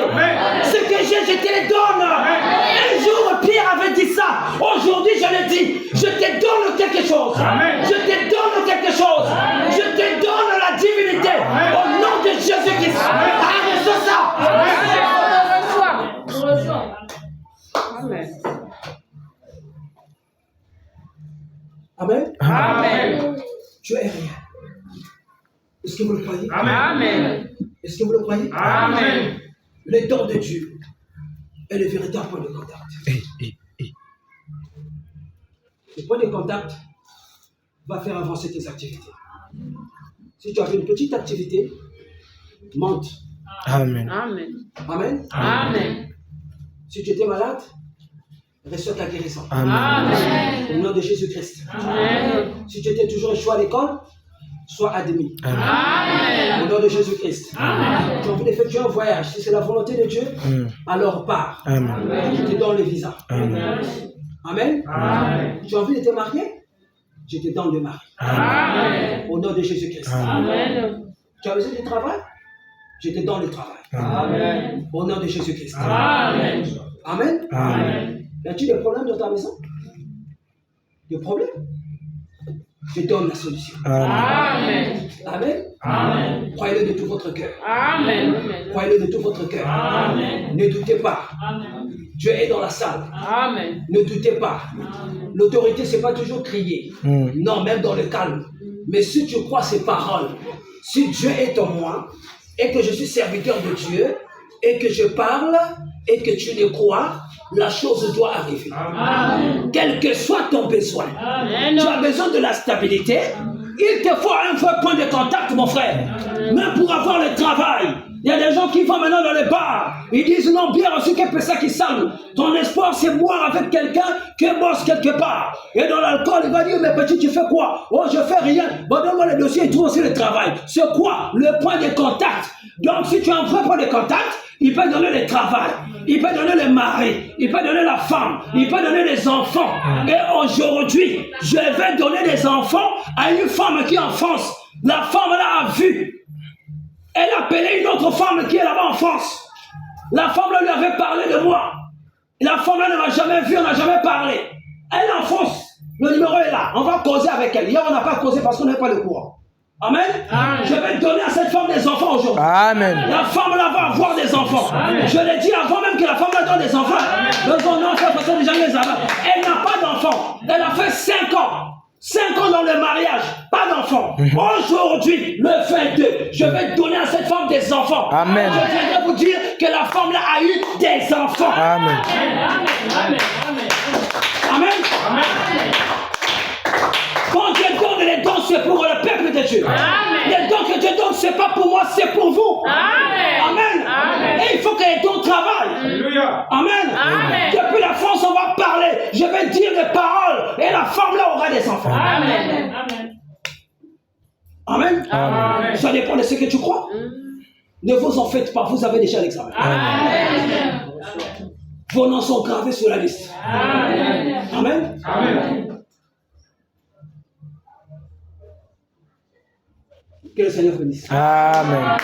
Ce que j'ai, je te le donne. Un jour, Pierre avait dit ça. Aujourd'hui, je le dis. Je te donne quelque chose. Je te donne quelque chose. Je te donne la divinité. Au nom de Jésus-Christ. Arrête ça. Je le reçois. Amen. Amen. Amen. Tu es rien. Est-ce que vous le croyez? Amen. Est-ce que vous le croyez? Amen. Le don de Dieu est le véritable point de contact. Le point de contact va faire avancer tes activités. Si tu avais une petite activité, monte. Amen. Amen. Amen. Amen. Si tu étais malade, reçois ta guérison. Amen. Au nom de Jésus-Christ. Amen. Si tu étais toujours échoué à l'école, sois admis. Amen. Au nom de Jésus-Christ. Amen. Tu as envie d'effectuer un voyage. Si c'est la volonté de Dieu, alors pars. Amen. Je te donne le visa. Amen. Amen. Amen. Tu as envie de te marier? Je te donne le mari. Amen. Au nom de Jésus-Christ. Amen. Tu as besoin de travail? Je te donne le travail. Amen. Au nom de Jésus-Christ. Amen. Amen. Amen. As-tu des problèmes dans ta maison? Des problèmes? Je donne la solution. Amen. Amen. Amen. Croyez-le de tout votre cœur. Amen. Croyez-le de tout votre cœur. Amen. Ne doutez pas. Amen. Dieu est dans la salle. Amen. Ne doutez pas. L'autorité, ce n'est pas toujours crier. Non, même dans le calme. Mais si tu crois ces paroles, si Dieu est en moi, et que je suis serviteur de Dieu, et que je parle, et que tu le crois, la chose doit arriver. Amen. Quel que soit ton besoin. Amen. Tu as besoin de la stabilité. Il te faut un vrai point de contact, mon frère. Même pour avoir le travail. Il y a des gens qui vont maintenant dans les bars. Ils disent non, bien reçu, quel que ça qui salue. Ton espoir, c'est boire avec quelqu'un qui bosse quelque part. Et dans l'alcool, il va dire, mais petit, tu fais quoi? Oh, je fais rien. Bon, donne-moi le dossier, il trouve aussi le travail. C'est quoi? Le point de contact. Donc, si tu as un vrai point de contact, il peut donner le travail. Il peut donner le mari. Il peut donner la femme. Il peut donner les enfants. Et aujourd'hui, je vais donner des enfants à une femme qui est en France. La femme là a vu. Elle appelait une autre femme qui est là-bas en France. La femme là lui avait parlé de moi. La femme là ne m'a jamais vu, on n'a jamais parlé. Elle est en France. Le numéro est là. On va causer avec elle. Hier, on n'a pas causé parce qu'on n'avait pas le courant. Amen. Amen. Je vais donner à cette femme des enfants aujourd'hui. Amen. La femme là va avoir des enfants. Amen. Je l'ai dit avant même que la femme là donne des enfants. Non, elle n'a pas d'enfants. Elle a fait 5 ans. 5 ans dans le mariage, pas d'enfants. Aujourd'hui, le 22, je vais donner à cette femme des enfants. Amen. Je viendrai vous dire que la femme là a eu des enfants. Amen. Amen. Amen. Amen. Quand Dieu donne les dons, c'est pour le peuple de Dieu. Les dons que Dieu donne, ce n'est pas pour moi, c'est pour vous. Amen. Et il faut que les dons travaillent. Amen. Depuis la France, on va parler. Je vais dire des paroles. Et la femme là aura des enfants. Amen. Ça dépend de ce que tu crois. Ne vous en faites pas, vous avez déjà l'examen. Vos noms sont gravés sur la liste. Amen. Que le Seigneur bénisse. Amen.